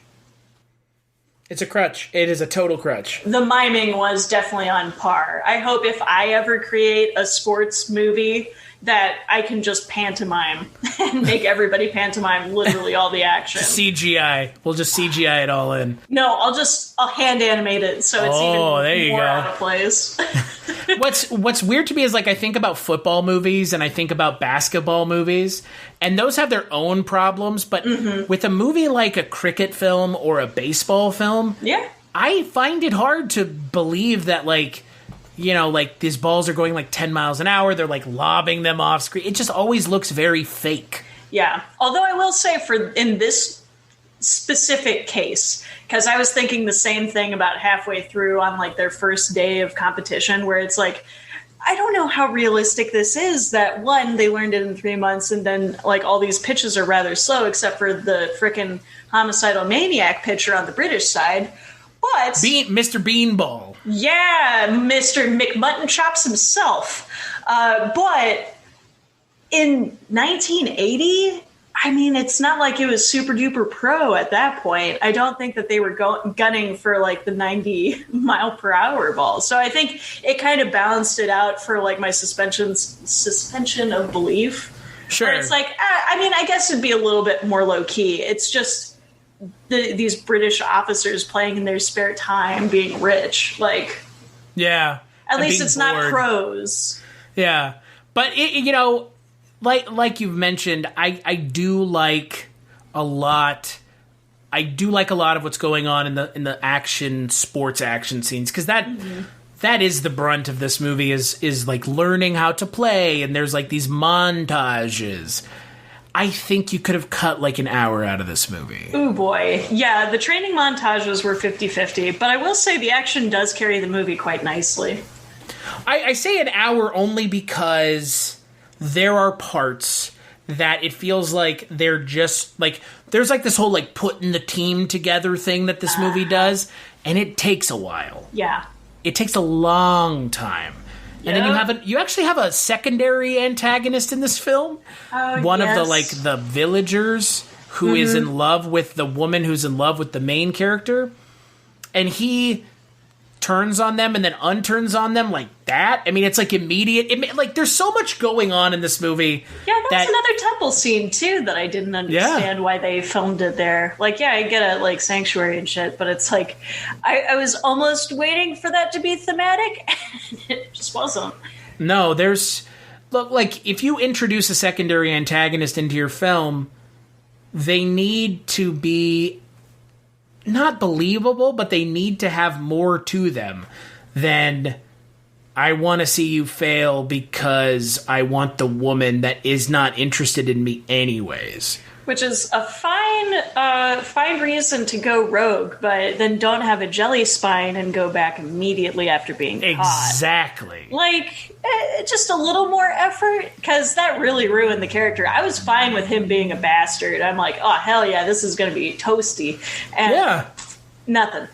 It's a crutch. It is a total crutch. The miming was definitely on par. I hope if I ever create a sports movie that I can just pantomime and make everybody pantomime literally all the action. CGI. We'll just CGI it all in. No, I'll hand animate it so it's even more out of place. What's weird to me is, like, I think about football movies and I think about basketball movies, and those have their own problems, but with a movie like a cricket film or a baseball film, I find it hard to believe that, like, you know, like, these balls are going like 10 miles an hour. They're like lobbing them off screen. It just always looks very fake. Yeah. Although I will say in this specific case, because I was thinking the same thing about halfway through on like their first day of competition, where it's like, I don't know how realistic this is that one, they learned it in 3 months. And then like all these pitches are rather slow, except for the frickin' homicidal maniac pitcher on the British side. But Mr. Beanball. Yeah, Mr. McMutton Chops himself. But in 1980, I mean, it's not like it was super duper pro at that point. I don't think that they were gunning for like the 90 mile per hour ball. So I think it kind of balanced it out for like my suspension of belief. Sure. Where it's like, I mean, I guess it'd be a little bit more low key. It's just these British officers playing in their spare time, being rich. Like, yeah. At least it's bored. Not pros. Yeah. But, like you've mentioned, I do like a lot. I do like a lot of what's going on in the sports action scenes, because that is the brunt of this movie is like learning how to play, and there's like these montages. I think you could have cut like an hour out of this movie. Ooh, boy. Yeah, the training montages were 50-50, but I will say the action does carry the movie quite nicely. I say an hour only because there are parts that it feels like they're just like, there's like this whole like putting the team together thing that this movie does, and it takes a while. Yeah. It takes a long time. And then you actually have a secondary antagonist in this film. One of the villagers who is in love with the woman who's in love with the main character. And he turns on them and then unturns on them like that. I mean, it's like immediate. Like, there's so much going on in this movie. Yeah, that's another temple scene too that I didn't understand why they filmed it there. Like, yeah, I get it, like sanctuary and shit, but it's like I was almost waiting for that to be thematic, and it just wasn't. No, like if you introduce a secondary antagonist into your film, they need to be not believable, but they need to have more to them than I want to see you fail because I want the woman that is not interested in me anyways. Which is a fine reason to go rogue, but then don't have a jelly spine and go back immediately after being caught. Exactly. Like, just a little more effort, because that really ruined the character. I was fine with him being a bastard. I'm like, oh, hell yeah, this is going to be toasty. And nothing.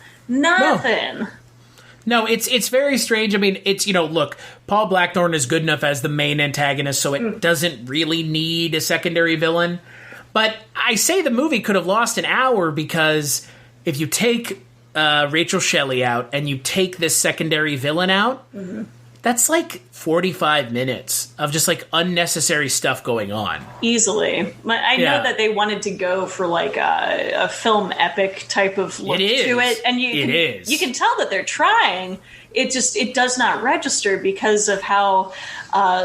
No, it's very strange. I mean, it's, look, Paul Blackthorne is good enough as the main antagonist, so it doesn't really need a secondary villain. But I say the movie could have lost an hour because if you take Rachel Shelley out and you take this secondary villain out, that's like 45 minutes of just like unnecessary stuff going on. Easily. I know that they wanted to go for like a film epic type of look to it. And you can tell that they're trying. It does not register because of how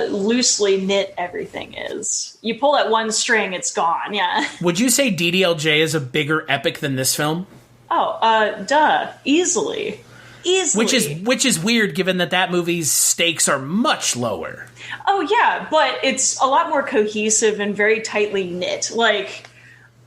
loosely knit everything is. You pull at one string, it's gone. Yeah. Would you say DDLJ is a bigger epic than this film? Oh, duh. Easily. Which is weird, given that movie's stakes are much lower. Oh yeah, but it's a lot more cohesive and very tightly knit. Like,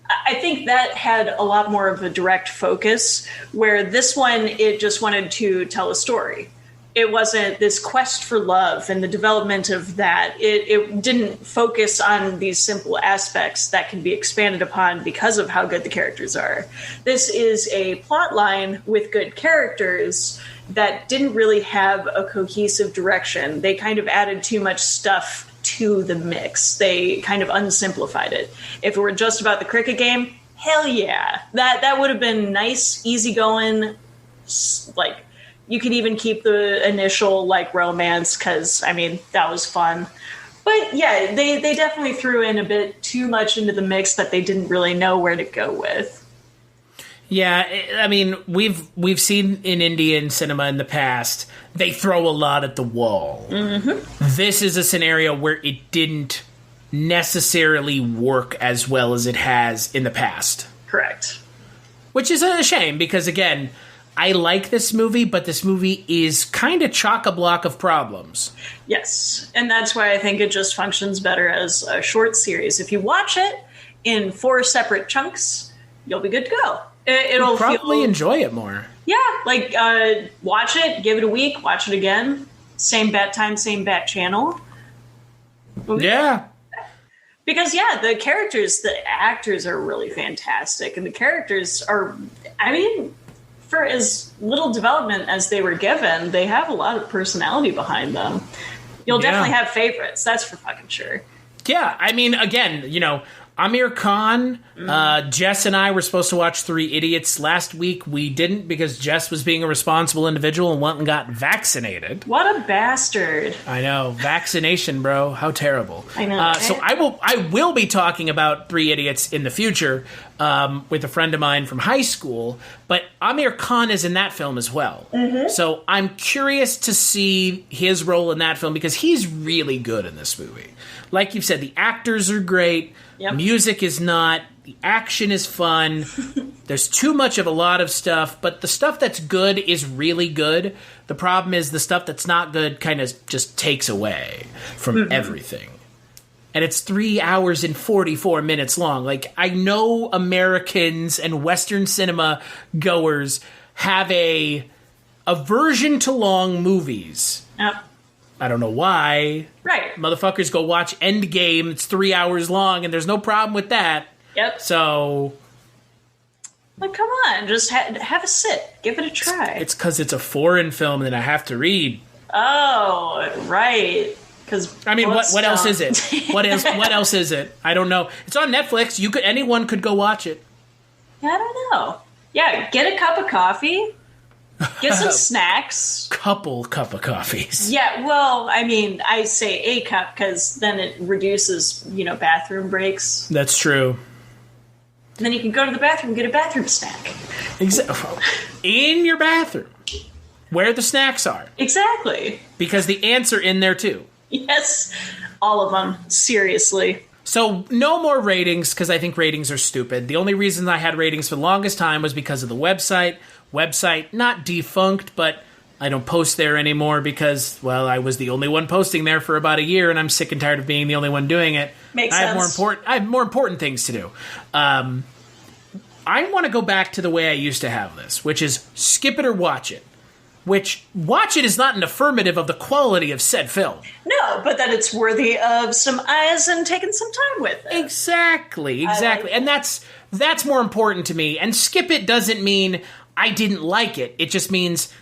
I think that had a lot more of a direct focus, where this one, it just wanted to tell a story. It wasn't this quest for love and the development of that. It didn't focus on these simple aspects that can be expanded upon because of how good the characters are. This is a plot line with good characters that didn't really have a cohesive direction. They kind of added too much stuff to the mix. They kind of unsimplified it. If it were just about the cricket game, hell yeah. That would have been nice, easygoing, like, you could even keep the initial, like, romance, because, I mean, that was fun. But, yeah, they definitely threw in a bit too much into the mix that they didn't really know where to go with. Yeah, I mean, we've seen in Indian cinema in the past, they throw a lot at the wall. This is a scenario where it didn't necessarily work as well as it has in the past. Correct. Which is a shame, because, again, I like this movie, but this movie is kind of chock-a-block of problems. Yes, and that's why I think it just functions better as a short series. If you watch it in 4 separate chunks, you'll be good to go. You'll probably enjoy it more. Yeah, like, watch it, give it a week, watch it again. Same bat time, same bat channel. Yeah. Because, yeah, the actors are really fantastic. And the characters are, I mean, for as little development as they were given, they have a lot of personality behind them. You'll definitely have favorites. That's for fucking sure. Yeah, I mean, again, Aamir Khan, Jess and I were supposed to watch Three Idiots last week. We didn't because Jess was being a responsible individual and went and got vaccinated. What a bastard. I know. Vaccination, bro. How terrible. I know. So I will be talking about Three Idiots in the future with a friend of mine from high school, but Aamir Khan is in that film as well. Mm-hmm. So I'm curious to see his role in that film because he's really good in this movie. Like you've said, the actors are great. Yep. Music is not. The action is fun. There's too much of a lot of stuff, but the stuff that's good is really good. The problem is the stuff that's not good kind of just takes away from everything. And it's 3 hours and 44 minutes long. Like, I know Americans and Western cinema goers have a aversion to long movies. Yep. I don't know why. Right. Motherfuckers go watch Endgame. It's 3 hours long, and there's no problem with that. Yep. So... Like, come on. Just have a sit. Give it a try. It's because it's a foreign film that I have to read. Oh, right. Because I mean, what else is it? What else is it? I don't know. It's on Netflix. Anyone could go watch it. I don't know. Yeah, get a cup of coffee. Get some snacks. Cup of coffees. Yeah, well, I mean, I say a cup because then it reduces, bathroom breaks. That's true. And then you can go to the bathroom and get a bathroom snack. Exactly. In your bathroom. Where the snacks are. Exactly. Because the ants are in there too. Yes. All of them. Seriously. So, no more ratings, because I think ratings are stupid. The only reason I had ratings for the longest time was because of the website. Website, not defunct, but I don't post there anymore because, well, I was the only one posting there for about a year, and I'm sick and tired of being the only one doing it. Makes sense. I have more important things to do. I want to go back to the way I used to have this, which is skip it or watch it. Which, watch it is not an affirmative of the quality of said film. No, but that it's worthy of some eyes and taking some time with it. Exactly. And that's more important to me. And skip it doesn't mean I didn't like it. It just means,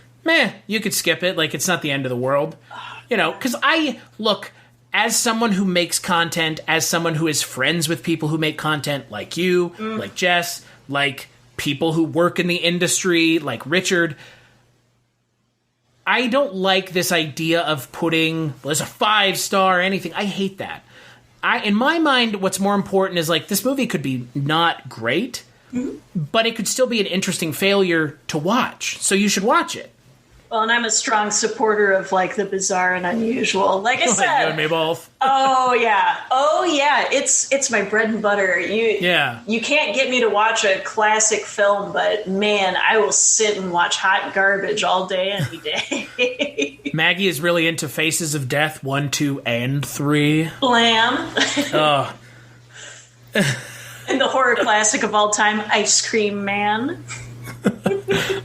you could skip it. Like, it's not the end of the world. Because as someone who makes content, as someone who is friends with people who make content like you, like Jess, like people who work in the industry, like Richard, I don't like this idea of putting, there's a 5-star anything. I hate that. In my mind, what's more important is, like, this movie could be not great, but it could still be an interesting failure to watch. So you should watch it. Well, and I'm a strong supporter of, like, the bizarre and unusual. Like I said. You and me both. Oh, yeah. It's my bread and butter. You can't get me to watch a classic film, but, man, I will sit and watch hot garbage all day, every day. Maggie is really into Faces of Death 1, 2, and 3. Blam. Oh. And the horror classic of all time, Ice Cream Man.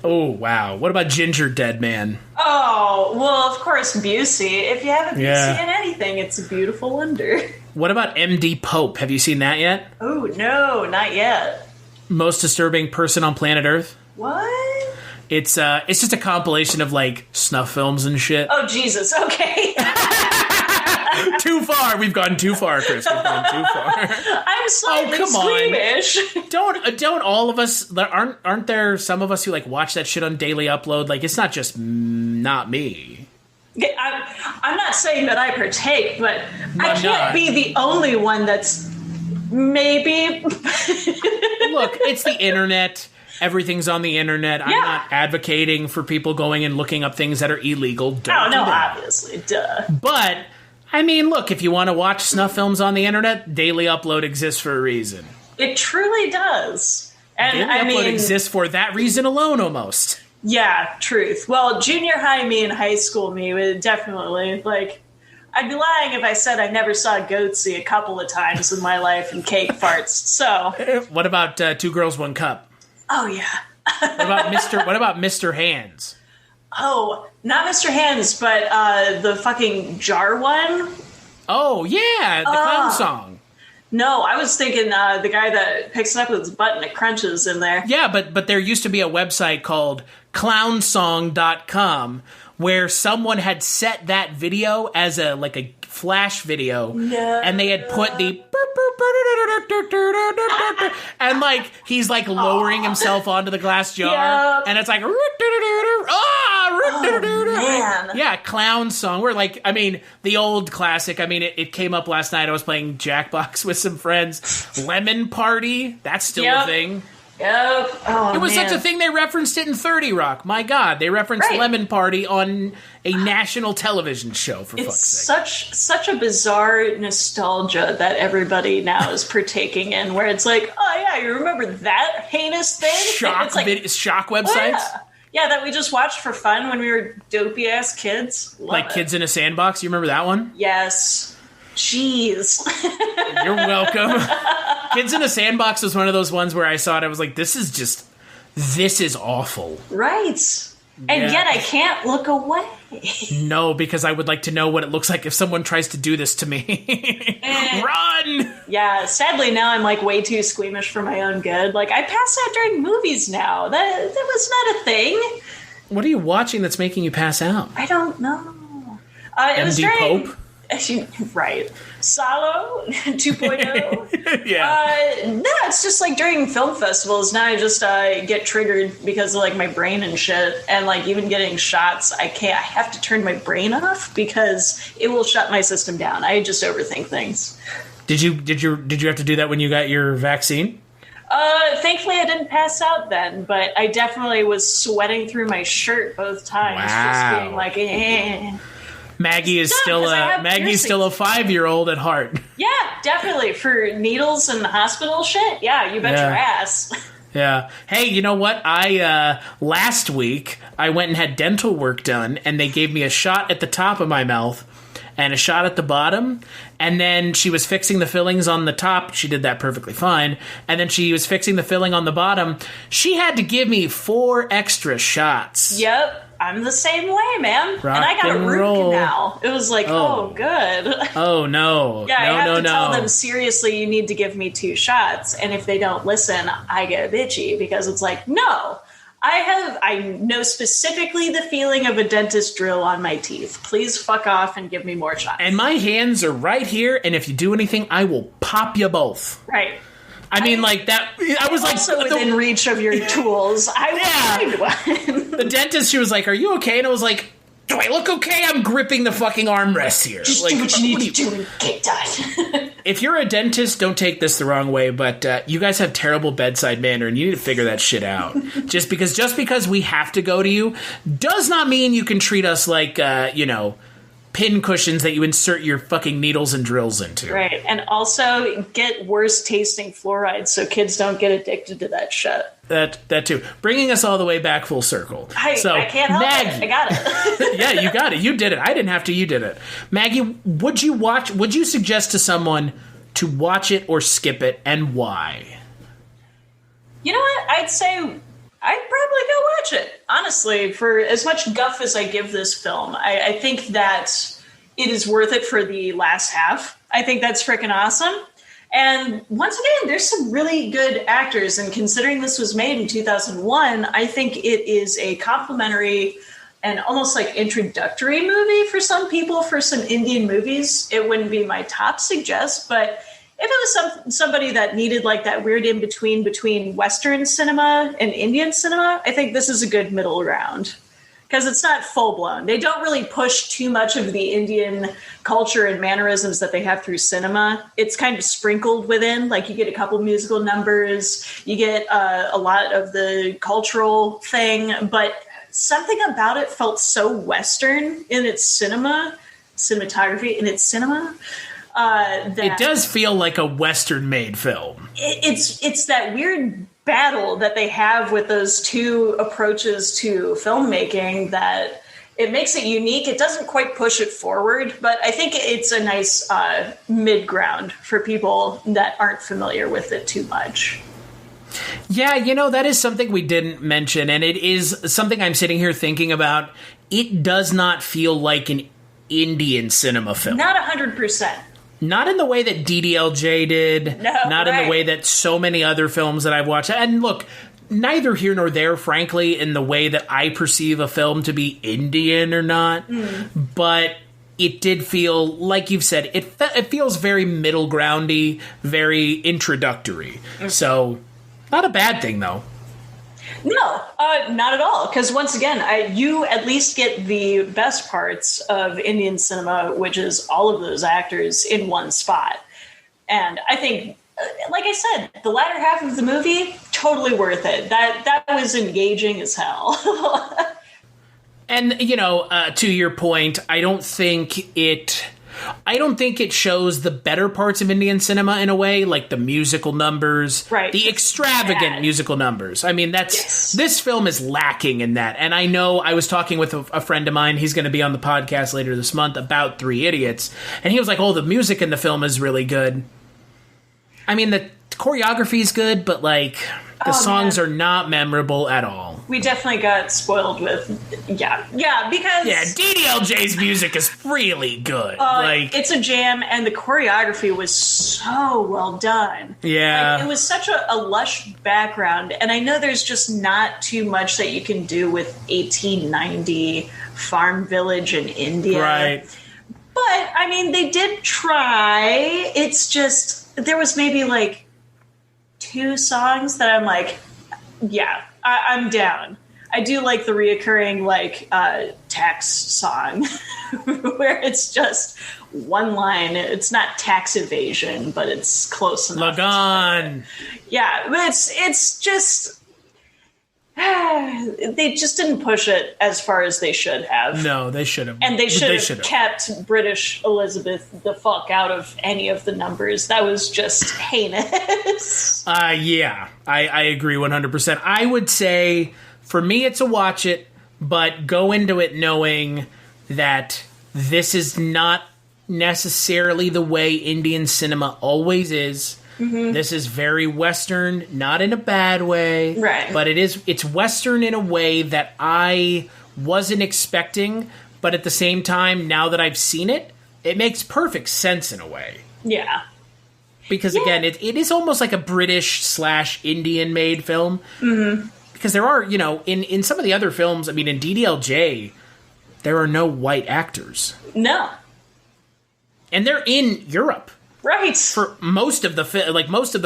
Oh, wow. What about Ginger Dead Man? Oh, well, of course, Busey. If you haven't seen anything, it's a beautiful wonder. What about MD Pope? Have you seen that yet? Oh, no, not yet. Most Disturbing Person on Planet Earth? What? It's just a compilation of, like, snuff films and shit. Oh, Jesus, okay. Too far. We've gone too far, Chris. We've gone too far. I'm slightly squeamish. Don't all of us, aren't there some of us who, like, watch that shit on daily upload? Like, it's not just not me. I'm not saying that I partake, but I can't be the only one that's maybe. Look, it's the internet. Everything's on the internet. I'm not advocating for people going and looking up things that are illegal. Don't do that. Obviously, duh. But I mean, look, if you want to watch snuff films on the internet, Daily Upload exists for a reason. It truly does. And Daily Upload exists for that reason alone, almost. Yeah, truth. Well, junior high me and high school me would definitely, like, I'd be lying if I said I never saw Goatsy a couple of times in my life and cake farts. So, what about 2 Girls, 1 Cup? Oh yeah. What about Mr. Hands? Oh, not Mr. Hands, but the fucking jar one. Oh, yeah, the clown song. No, I was thinking the guy that picks it up with his butt and it crunches in there. Yeah, but there used to be a website called clownsong.com where someone had set that video as a flash video. No. And they had put the burp, and like he's like lowering himself onto the glass jar, Yep. and it's like man. yeah, clown song. We're like, I mean, the old classic. I mean, it came up last night. I was playing Jackbox with some friends. Lemon Party, that's still a thing. Yep. Oh, It was man. such a thing. They referenced it in 30 Rock. My God, they referenced Right. Lemon Party on a national television show. For fuck's sake, such a bizarre nostalgia that everybody now is partaking in, where it's like, oh yeah, you remember that heinous thing? shock websites, Oh, yeah, that we just watched for fun when we were dopey ass kids. Love like it. Kids in a Sandbox. You remember that one? Yes. Jeez. You're welcome. Kids in a Sandbox was one of those ones where I saw it. I was like, this is awful. Right. And Yeah. yet I can't look away. No, because I would like to know what it looks like if someone tries to do this to me. Run! Yeah, sadly now I'm like way too squeamish for my own good. Like I pass out during movies now. That was not a thing. What are you watching that's making you pass out? I don't know. It was MD during, Pope? Right. Salo 2.0. Yeah. No, it's just like during film festivals. Now I just get triggered because of like my brain and shit. And like even getting shots, I have to turn my brain off because it will shut my system down. I just overthink things. Did you have to do that when you got your vaccine? Thankfully I didn't pass out then, but I definitely was sweating through my shirt both times. Wow. Just being like, eh. Maggie is It's still dumb 'cause I have Maggie's still a 5-year-old at heart. Yeah, definitely. For needles and hospital shit, yeah, you bet Yeah. your ass. Yeah. Hey, you know what? I last week I went and had dental work done, and they gave me a shot at the top of my mouth and a shot at the bottom. And then she was fixing the fillings on the top. She did that perfectly fine. And then she was fixing the filling on the bottom. She had to give me 4 extra shots. Yep, I'm the same way, man. Rock and I got a and root roll. canal. It was like, oh good. Oh, no. Yeah, no, I have no, to no. tell them, seriously, you need to give me 2 shots. And if they don't listen, I get bitchy because it's like, no. I know specifically the feeling of a dentist drill on my teeth. Please fuck off and give me more shots. And my hands are right here, and if you do anything, I will pop you both. Right. I mean, like that. I was like, Also within reach of your tools. I will find one. the dentist. She was like, "Are you okay?" And I was like, "Do I look okay?" I'm gripping the fucking armrest here. Just like, do what you need to do and get done. If you're a dentist, don't take this the wrong way, but you guys have terrible bedside manner, and you need to figure that shit out. just because we have to go to you does not mean you can treat us like pin cushions that you insert your fucking needles and drills into. Right. And also get worse tasting fluoride so kids don't get addicted to that shit. That too. Bringing us all the way back full circle. I can't help Maggie, it. I got it. Yeah, you got it. You did it. I didn't have to. You did it. Maggie, would you suggest to someone to watch it or skip it, and why? You know what? I'd say I'd probably go watch it. Honestly, for as much guff as I give this film, I think that it is worth it for the last half. I think that's freaking awesome. And once again, there's some really good actors. And considering this was made in 2001, I think it is a complimentary and almost like introductory movie for some people, for some Indian movies. It wouldn't be my top suggest, but if it was somebody that needed like that weird in between Western cinema and Indian cinema, I think this is a good middle ground. Because it's not full blown. They don't really push too much of the Indian culture and mannerisms that they have through cinema. It's kind of sprinkled within. Like you get a couple musical numbers, you get a lot of the cultural thing, but something about it felt so Western in its cinematography, in its cinema. That It does feel like a Western-made film. It's that weird battle that they have with those two approaches to filmmaking that it makes it unique. It doesn't quite push it forward, but I think it's a nice mid-ground for people that aren't familiar with it too much. Yeah, that is something we didn't mention, and it is something I'm sitting here thinking about. It does not feel like an Indian cinema film. Not 100%. Not in the way that DDLJ did. No, not in the way that so many other films that I've watched. And look, neither here nor there, frankly, in the way that I perceive a film to be Indian or not. But it did feel, like you've said, it feels very middle groundy, very introductory. So, not a bad thing, though. No, not at all. Because once again, you at least get the best parts of Indian cinema, which is all of those actors in one spot. And I think, like I said, the latter half of the movie, totally worth it. That was engaging as hell. And, to your point, I don't think it shows the better parts of Indian cinema in a way, like the musical numbers, right? The extravagant musical numbers. I mean, this film is lacking in that. And I know I was talking with a friend of mine, he's going to be on the podcast later this month, about Three Idiots. And he was like, oh, the music in the film is really good. I mean, the choreography is good, but like the songs are not memorable at all. We definitely got spoiled with, because DDLJ's music is really good. It's a jam, and the choreography was so well done. Yeah, it was such a lush background, and I know there's just not too much that you can do with 1890 farm village in India, right? But I mean, they did try. It's just there was maybe like 2 songs that I'm like, yeah, I'm down. I do like the reoccurring tax song where it's just one line. It's not tax evasion, but it's close enough. Lagaan. Yeah, but it's just they just didn't push it as far as they should have. No, they should have. And they should have kept British Elizabeth the fuck out of any of the numbers. That was just heinous. Yeah, I agree 100%. I would say, for me, it's a watch it, but go into it knowing that this is not necessarily the way Indian cinema always is. Mm-hmm. This is very Western, not in a bad way, right? But it's Western in a way that I wasn't expecting. But at the same time, now that I've seen it, it makes perfect sense in a way. Yeah. Because again, it is almost like a British/Indian made film. Mm-hmm. Because there are, in some of the other films, I mean, in DDLJ, there are no white actors. No. And they're in Europe. Right. For most of the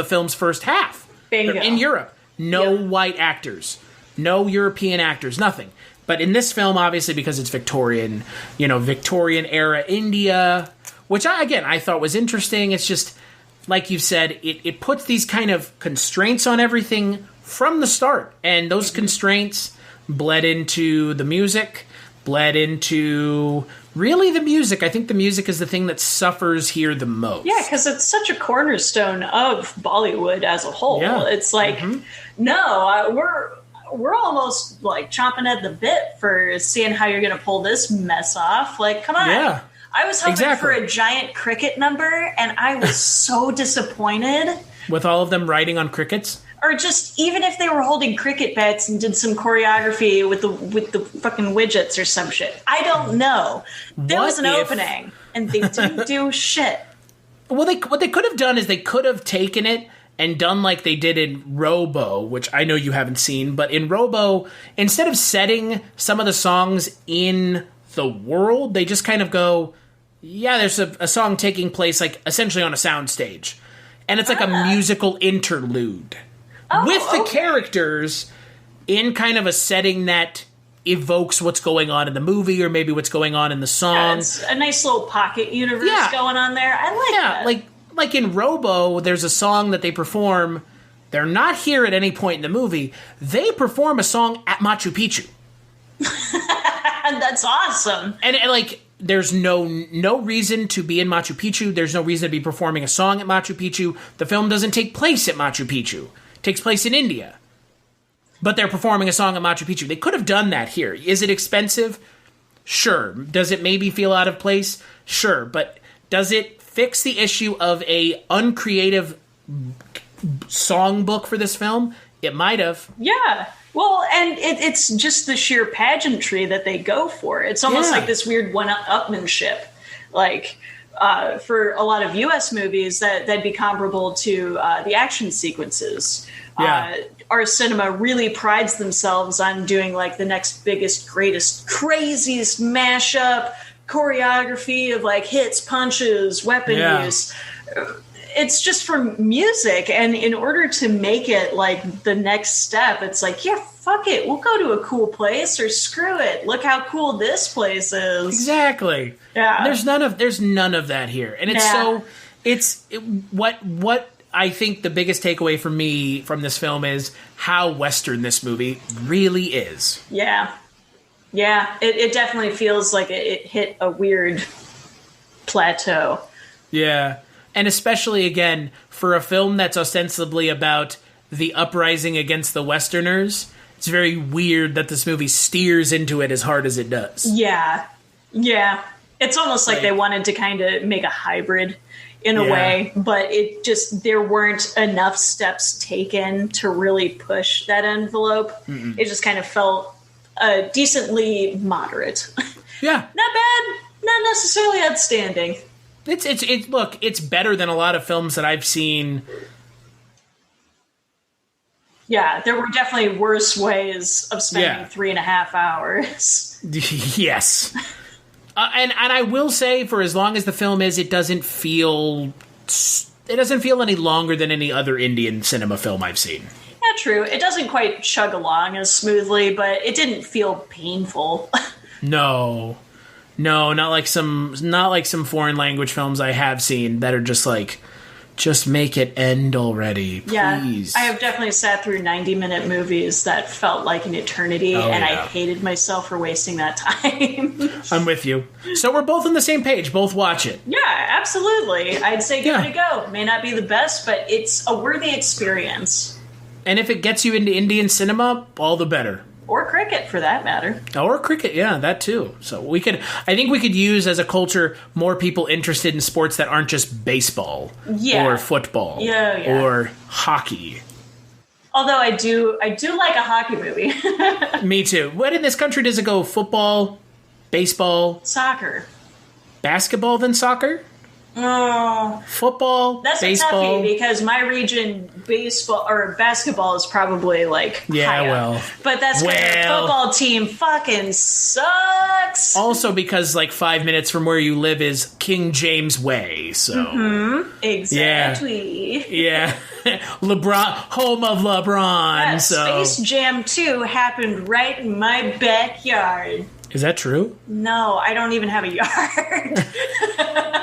film's first half. Bingo. They're in Europe. No white actors. No European actors. Nothing. But in this film, obviously, because it's Victorian era India, which I thought was interesting. It's just, like you've said, it puts these kind of constraints on everything from the start. And those constraints bled into the music, bled into really the music. I think the music is the thing that suffers here the most. Yeah, because it's such a cornerstone of Bollywood as a whole. Yeah. It's like, we're almost like chomping at the bit for seeing how you're going to pull this mess off. Like, come on. Yeah. I was hoping for a giant cricket number, and I was so disappointed. With all of them riding on crickets? Or just even if they were holding cricket bats and did some choreography with the fucking widgets or some shit. I don't know. There was an opening, and they didn't do shit. Well, what they could have done is they could have taken it and done like they did in Robo, which I know you haven't seen, but in Robo, instead of setting some of the songs in the world, they just kind of go, yeah, there's a song taking place like essentially on a soundstage. And it's like a musical interlude. With the characters in kind of a setting that evokes what's going on in the movie or maybe what's going on in the song. Yeah, it's a nice little pocket universe going on there. I like that. Like in Robo, there's a song that they perform. They're not here at any point in the movie. They perform a song at Machu Picchu. That's awesome. And there's no reason to be in Machu Picchu. There's no reason to be performing a song at Machu Picchu. The film doesn't take place at Machu Picchu. Takes place in India. But they're performing a song at Machu Picchu. They could have done that here. Is it expensive? Sure. Does it maybe feel out of place? Sure. But does it fix the issue of a uncreative songbook for this film? It might have. Yeah. Well, and it's just the sheer pageantry that they go for. It's almost like this weird one-upmanship. Like, for a lot of U.S. movies, that'd be comparable to the action sequences. Yeah. Our cinema really prides themselves on doing like the next biggest, greatest, craziest mashup, choreography of like hits, punches, weapon use. It's just for music, and in order to make it like the next step, it's like, yeah, fuck it, we'll go to a cool place, or screw it, look how cool this place is. Exactly. Yeah. There's none of that here, and it's what I think the biggest takeaway for me from this film is how Western this movie really is. Yeah. It definitely feels like it hit a weird plateau. Yeah. And especially, again, for a film that's ostensibly about the uprising against the Westerners, it's very weird that this movie steers into it as hard as it does. Yeah. It's almost like they wanted to kind of make a hybrid in a way, but there weren't enough steps taken to really push that envelope. Mm-mm. It just kind of felt decently moderate. Yeah. Not bad, not necessarily outstanding. It's better than a lot of films that I've seen. Yeah, there were definitely worse ways of spending 3.5 hours. Yes. And I will say, for as long as the film is, it doesn't feel any longer than any other Indian cinema film I've seen. Yeah, true. It doesn't quite chug along as smoothly, but it didn't feel painful. No, not like some foreign language films I have seen that are just like, just make it end already, please. Yeah, I have definitely sat through 90-minute movies that felt like an eternity, I hated myself for wasting that time. I'm with you. So we're both on the same page. Both watch it. Yeah, absolutely. I'd say give it a go. May not be the best, but it's a worthy experience. And if it gets you into Indian cinema, all the better. Or cricket, for that matter. Or cricket, yeah, that too. So I think we could use as a culture more people interested in sports that aren't just baseball or football or hockey. Although I do like a hockey movie. Me too. What in this country does it go? Football, baseball, soccer, basketball, then soccer? Oh, football, that's baseball. A toughie because my region, baseball or basketball is probably like but that's because the football team fucking sucks. Also, because like 5 minutes from where you live is King James Way, so exactly. Yeah. LeBron, home of LeBron. Yeah, so Space Jam 2 happened right in my backyard. Is that true? No, I don't even have a yard.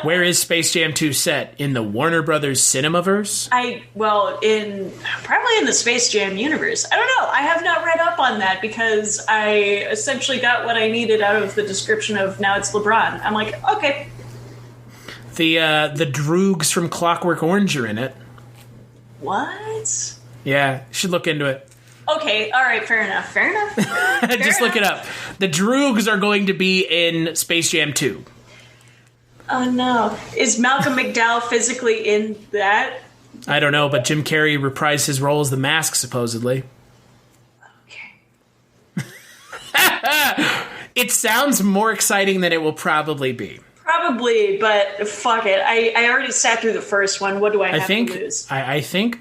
Where is Space Jam 2 set? In the Warner Brothers Cinemaverse? Probably in the Space Jam universe. I don't know. I have not read up on that because I essentially got what I needed out of the description of now it's LeBron. I'm like, okay. The Droogs from Clockwork Orange are in it. What? Yeah, you should look into it. Okay, all right, fair enough. Just look it up. The Droogs are going to be in Space Jam 2. Oh, no. Is Malcolm McDowell physically in that? I don't know, but Jim Carrey reprised his role as the Mask, supposedly. Okay. It sounds more exciting than it will probably be. Probably, but fuck it. I already sat through the first one. What do I have to lose? I think,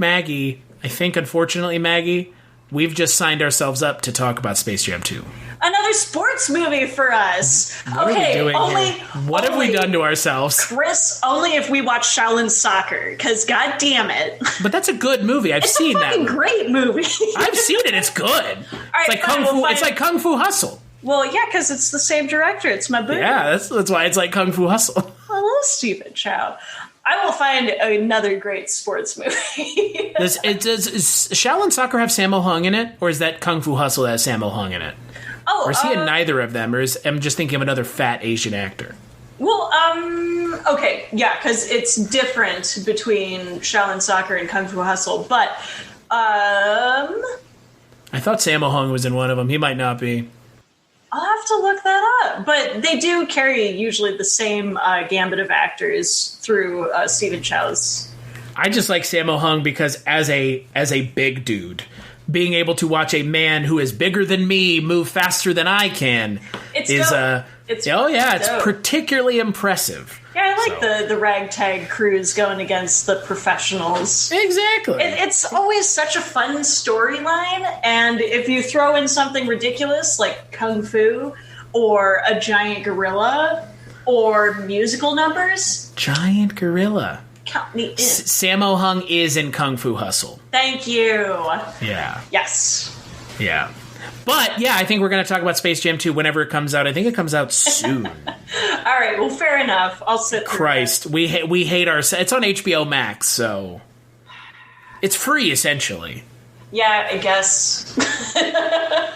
unfortunately, Maggie, we've just signed ourselves up to talk about Space Jam 2. Another sports movie for us. What are we doing here? What have we done to ourselves? Chris, only if we watch Shaolin Soccer, because god damn it. But that's a good movie. I've seen that. It's a fucking great movie. I've seen it. It's good. Right, it's like Kung Fu Hustle. Well, yeah, because it's the same director. It's my boo. Yeah, that's why it's like Kung Fu Hustle. Hello, Stephen Chow. I will find another great sports movie. Does Shaolin Soccer have Sammo Hung in it? Or is that Kung Fu Hustle that has Sammo Hung in it? Oh, or is he in neither of them? Or I'm just thinking of another fat Asian actor? Well, okay, yeah, because it's different between Shaolin Soccer and Kung Fu Hustle, but, I thought Sammo Hung was in one of them. He might not be. I'll have to look that up. But they do carry usually the same gambit of actors through Stephen Chow's. I just like Sammo Hung because as a big dude, being able to watch a man who is bigger than me move faster than I can it's particularly impressive. Yeah, I like the ragtag crews going against the professionals. Exactly. It's always such a fun storyline, and if you throw in something ridiculous like kung fu or a giant gorilla or musical numbers. Giant gorilla. Count me in. Sammo Hung is in Kung Fu Hustle. Thank you. Yeah. Yes. Yeah. But, yeah, I think we're going to talk about Space Jam 2 whenever it comes out. I think it comes out soon. All right, well, fair enough. I'll sit through Christ, we hate our... It's on HBO Max, so... It's free, essentially. Yeah, I guess.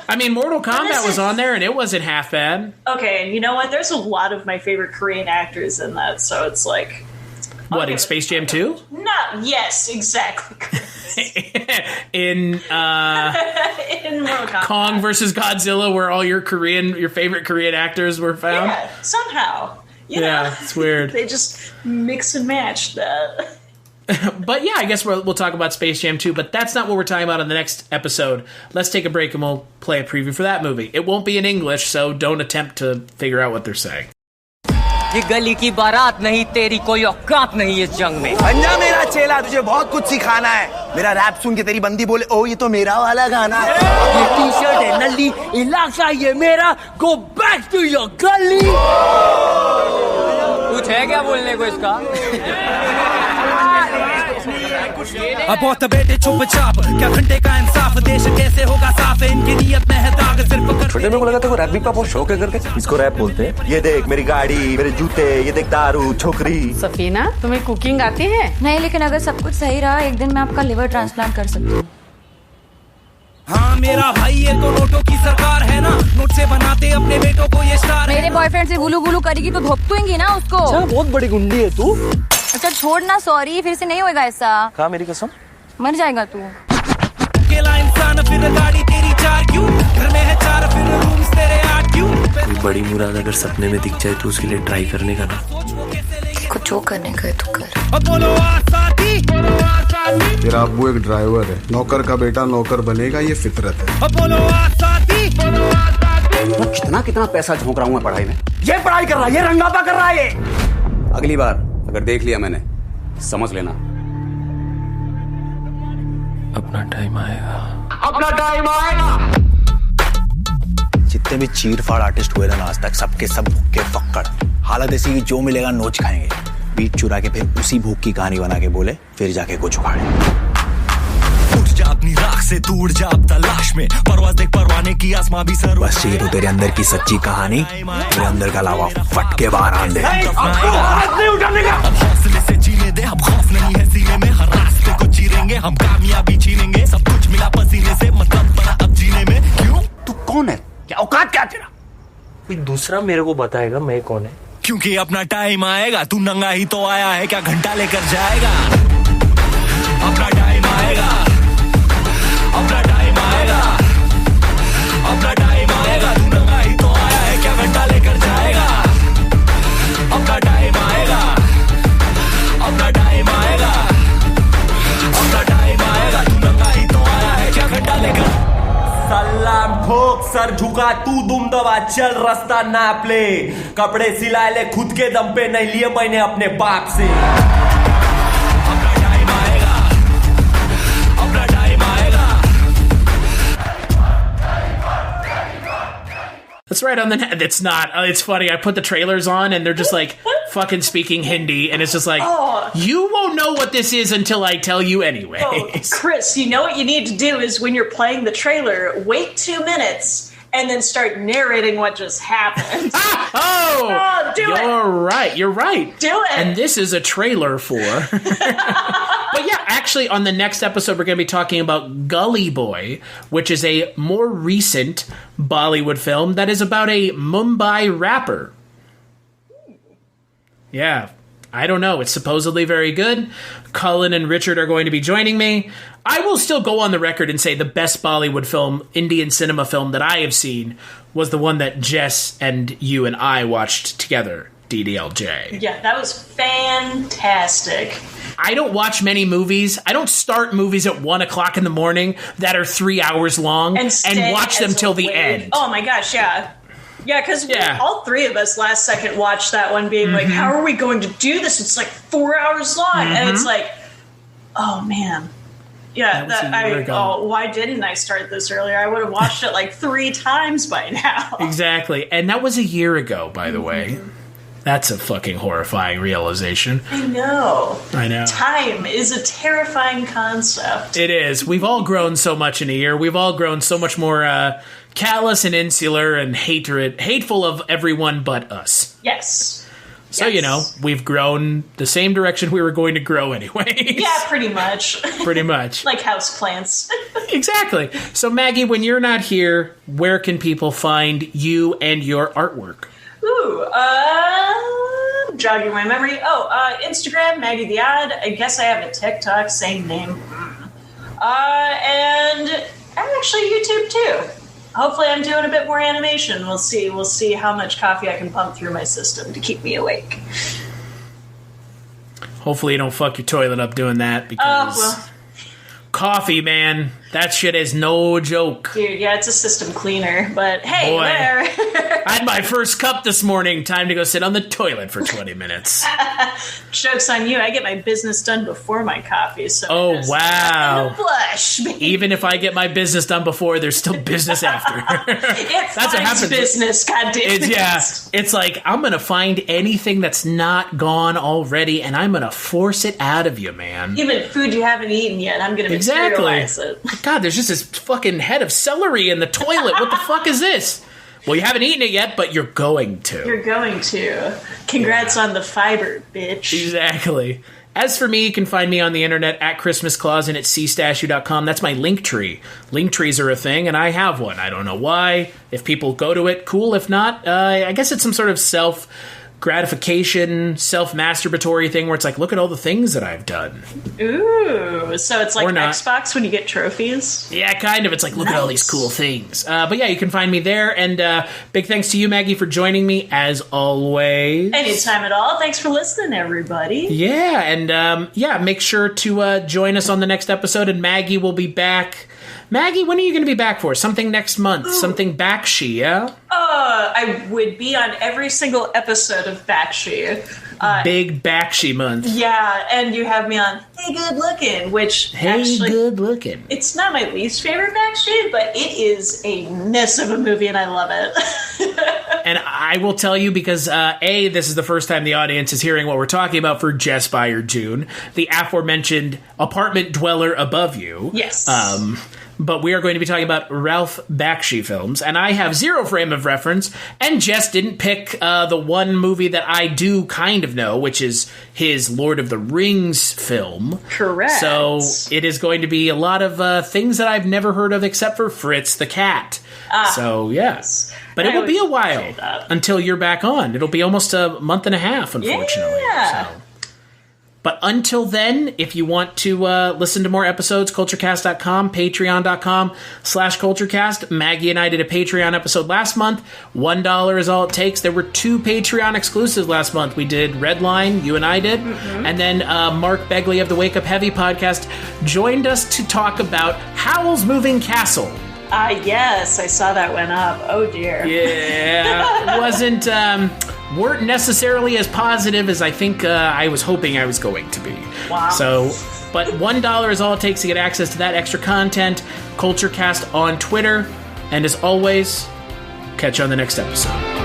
I mean, Mortal Kombat was on there, and it wasn't half bad. Okay, and you know what? There's a lot of my favorite Korean actors in that, so it's like... What, in Space Jam 2? Yes, exactly. in Mortal Kombat. Kong versus Godzilla, where all your favorite Korean actors were found? Yeah, somehow. You know, it's weird. They just mix and match that. But yeah, I guess we'll talk about Space Jam 2, but that's not what we're talking about in the next episode. Let's take a break and we'll play a preview for that movie. It won't be in English, so don't attempt to figure out what they're saying. ये गली की बारात नहीं तेरी कोई औकात नहीं इस जंग में पंजा मेरा चेला तुझे बहुत कुछ सिखाना है मेरा रैप सुन के तेरी बंदी बोले ओ ये तो मेरा वाला गाना है ये टी-शर्ट है नल्ली इलाका ये मेरा गो बैक टू योर गली कुछ है क्या बोलने को इसका अब बहुत बेटे चुपचाप क्या घंटे का इंसाफ देश कैसे होगा साफ इनकी नियत में है दाग सिर्फ छोटे मेरे को लगा था वो रैप भी का बहुत शौक है करके इसको रैप बोलते हैं ये देख मेरी गाड़ी मेरे जूते ये देख दारू छोकरी सफीना तुम्हें कुकिंग आती है नहीं लेकिन अगर सब कुछ सही रहा एक दिन मैं आपका लिवर ट्रांसप्लांट कर सकती हूँ हाँ मेरा भाई ये तो नोटों की सरकार है ना नोट से बनाते अपने बेटों को ये स्टार मेरे बॉयफ्रेंड से गुलू गुलू करेगी तो धोपतुएंगी ना उसको अच्छा बहुत बड़ी गुंडी है तू अच्छा छोड़ ना सॉरी फिर से नहीं होगा ऐसा कहा मेरी कसम मर जाएगा तू अकेला इंसान फिर गाड़ी तेरी 4 क्यों घर में है 4 फिर रूम्स तेरे 8 क्यों कोई बड़ी मुराद अगर सपने में दिख जाए तो उसके लिए ट्राई करने का ना कुछ जो करने का है तो कर अब बोलो आसादी तेरा अब्बू एक ड्राइवर है नौकर का बेटा नौकर बनेगा ये फितरत है अब बोलो आसादी कितना कितना पैसा झोंक रहा हूँ मैं पढ़ाई में ये पढ़ाई कर रहा है ये रंगापा कर रहा है ये अगली बार अगर देख लिया मैंने समझ लेना अपना टाइम आएगा जितने भी चीरफाड़ आर्टिस्ट हुए ना आज तक सबके सब भूखे फक्कड़ हालत ऐसी जो मिलेगा नोच खाएंगे बीट चुरा के फिर उसी भूख की कहानी बना के बोले फिर जाके कुछ उखाड़े उठ जा अपनी राख से तू उड़ जा अब तलाश में परवाज़ देख परवाने की आसमां भी सर बस ये तो तेरे अंदर की सच्ची कहानी तेरे अंदर का लावा फट के बाहर आने दे अब हौसले से जीने दे अब खौफ नहीं है सीने में हर रास्ते को चीरेंगे हम कामयाबी छीनेंगे सब कुछ मिला पसीने से मतलब बना अब जीने में क्यों तू कौन है क्या औकात क्या तेरा कोई दूसरा मेरे को बताएगा मैं कौन है क्योंकि अपना टाइम आएगा तू नंगा ही तो आया है क्या घंटा लेकर जाएगा अपना टाइम आएगा अपना टाइम आएगा अपना टाइम आएगा तू नंगा ही तो आया है क्या घंटा लेकर जाएगा अपना टाइम आएगा अपना टाइम आएगा अपना टाइम आएगा तू नंगा ही तो आया है क्या घंटा लेकर सलाम ठोक सर झुका तू दुम दबा चल रास्ता नाप ले कपड़े सिला ले खुद के दम पे नहीं लिए मैंने अपने बाप से अपना टाइम आएगा अपना टाइम आएगा That's right on the net. It's not. It's funny. I put the trailers on and they're just like fucking speaking Hindi and it's just like, you won't know what this is until I tell you anyway. Oh, Chris, you know what you need to do is when you're playing the trailer, wait 2 minutes and then start narrating what just happened. You're right. You're right. Do it. And this is a trailer for... But yeah, actually, on the next episode, we're going to be talking about Gully Boy, which is a more recent Bollywood film that is about a Mumbai rapper. Yeah, I don't know. It's supposedly very good. Cullen and Richard are going to be joining me. I will still go on the record and say the best Bollywood film, Indian cinema film that I have seen was the one that Jess and you and I watched together, DDLJ. Yeah, that was fantastic. I don't watch many movies. I don't start movies at 1 o'clock in the morning that are 3 hours long and watch them till the end. Oh my gosh, yeah. Yeah, because all three of us last second watched that one being like, how are we going to do this? It's like 4 hours long. And it's like, oh man. Yeah, why didn't I start this earlier? I would have watched it like 3 times by now. Exactly. And that was a year ago, by the way. That's a fucking horrifying realization. I know. I know. Time is a terrifying concept. It is. We've all grown so much in a year. We've all grown so much more callous and insular and hateful of everyone but us. Yes. So, you know, we've grown the same direction we were going to grow anyway. Yeah, pretty much. Pretty much. Like houseplants. Exactly. So, Maggie, when you're not here, where can people find you and your artwork? Ooh, jogging my memory. Instagram, Maggie the Odd. I guess I have a TikTok, same name. And actually YouTube too. Hopefully I'm doing a bit more animation. We'll see. We'll see how much coffee I can pump through my system to keep me awake. Hopefully you don't fuck your toilet up doing that, because coffee, man, that shit is no joke. Dude, yeah, it's a system cleaner, but hey, Boy, there. I had my first cup this morning. Time to go sit on the toilet for 20 minutes. Joke's on you. I get my business done before my coffee. So wow. Blush, baby. Even if I get my business done before, there's still business after. That's what happens. Business, goddamn. It's like, I'm going to find anything that's not gone already, and I'm going to force it out of you, man. Even food you haven't eaten yet, I'm going to materialize it. God, there's just this fucking head of celery in the toilet. What the fuck is this? Well, you haven't eaten it yet, but you're going to. You're going to. Congrats on the fiber, bitch. Exactly. As for me, you can find me on the internet at Christmas Claus and at cstashu.com. That's my link tree. Link trees are a thing, and I have one. I don't know why. If people go to it, cool. If not, I guess it's some sort of self-gratification, self-masturbatory thing where it's like, look at all the things that I've done. Ooh, so it's like Xbox when you get trophies? Yeah, kind of. It's like, look at all these cool things. But yeah, you can find me there. And big thanks to you, Maggie, for joining me, as always. Anytime at all. Thanks for listening, everybody. Yeah, and make sure to join us on the next episode, and Maggie will be back. Maggie, when are you going to be back for? Something next month. Ooh. Something Bakshi, yeah? I would be on every single episode of Bakshi. Big Bakshi month. Yeah, and you have me on Hey Good Looking, which Good Looking. It's not my least favorite Bakshi, but it is a mess of a movie, and I love it. And I will tell you, because this is the first time the audience is hearing what we're talking about for Just By Your June, the aforementioned apartment dweller above you. Yes. But we are going to be talking about Ralph Bakshi films, and I have zero frame of reference, and Jess didn't pick the one movie that I do kind of know, which is his Lord of the Rings film. Correct. So it is going to be a lot of things that I've never heard of except for Fritz the cat. So, yes. But it will be a while until you're back on. It'll be almost a month and a half, unfortunately. Yeah. So. But until then, if you want to listen to more episodes, culturecast.com, patreon.com/culturecast. Maggie and I did a Patreon episode last month. $1 is all it takes. There were 2 Patreon exclusives last month. We did Redline, you and I did. Mm-hmm. And then Mark Begley of the Wake Up Heavy podcast joined us to talk about Howl's Moving Castle. Yes, I saw that went up. Oh, dear. Yeah, weren't necessarily as positive as I think I was hoping I was going to be. Wow. So, but $1 is all it takes to get access to that extra content. CultureCast on Twitter. And as always, catch you on the next episode.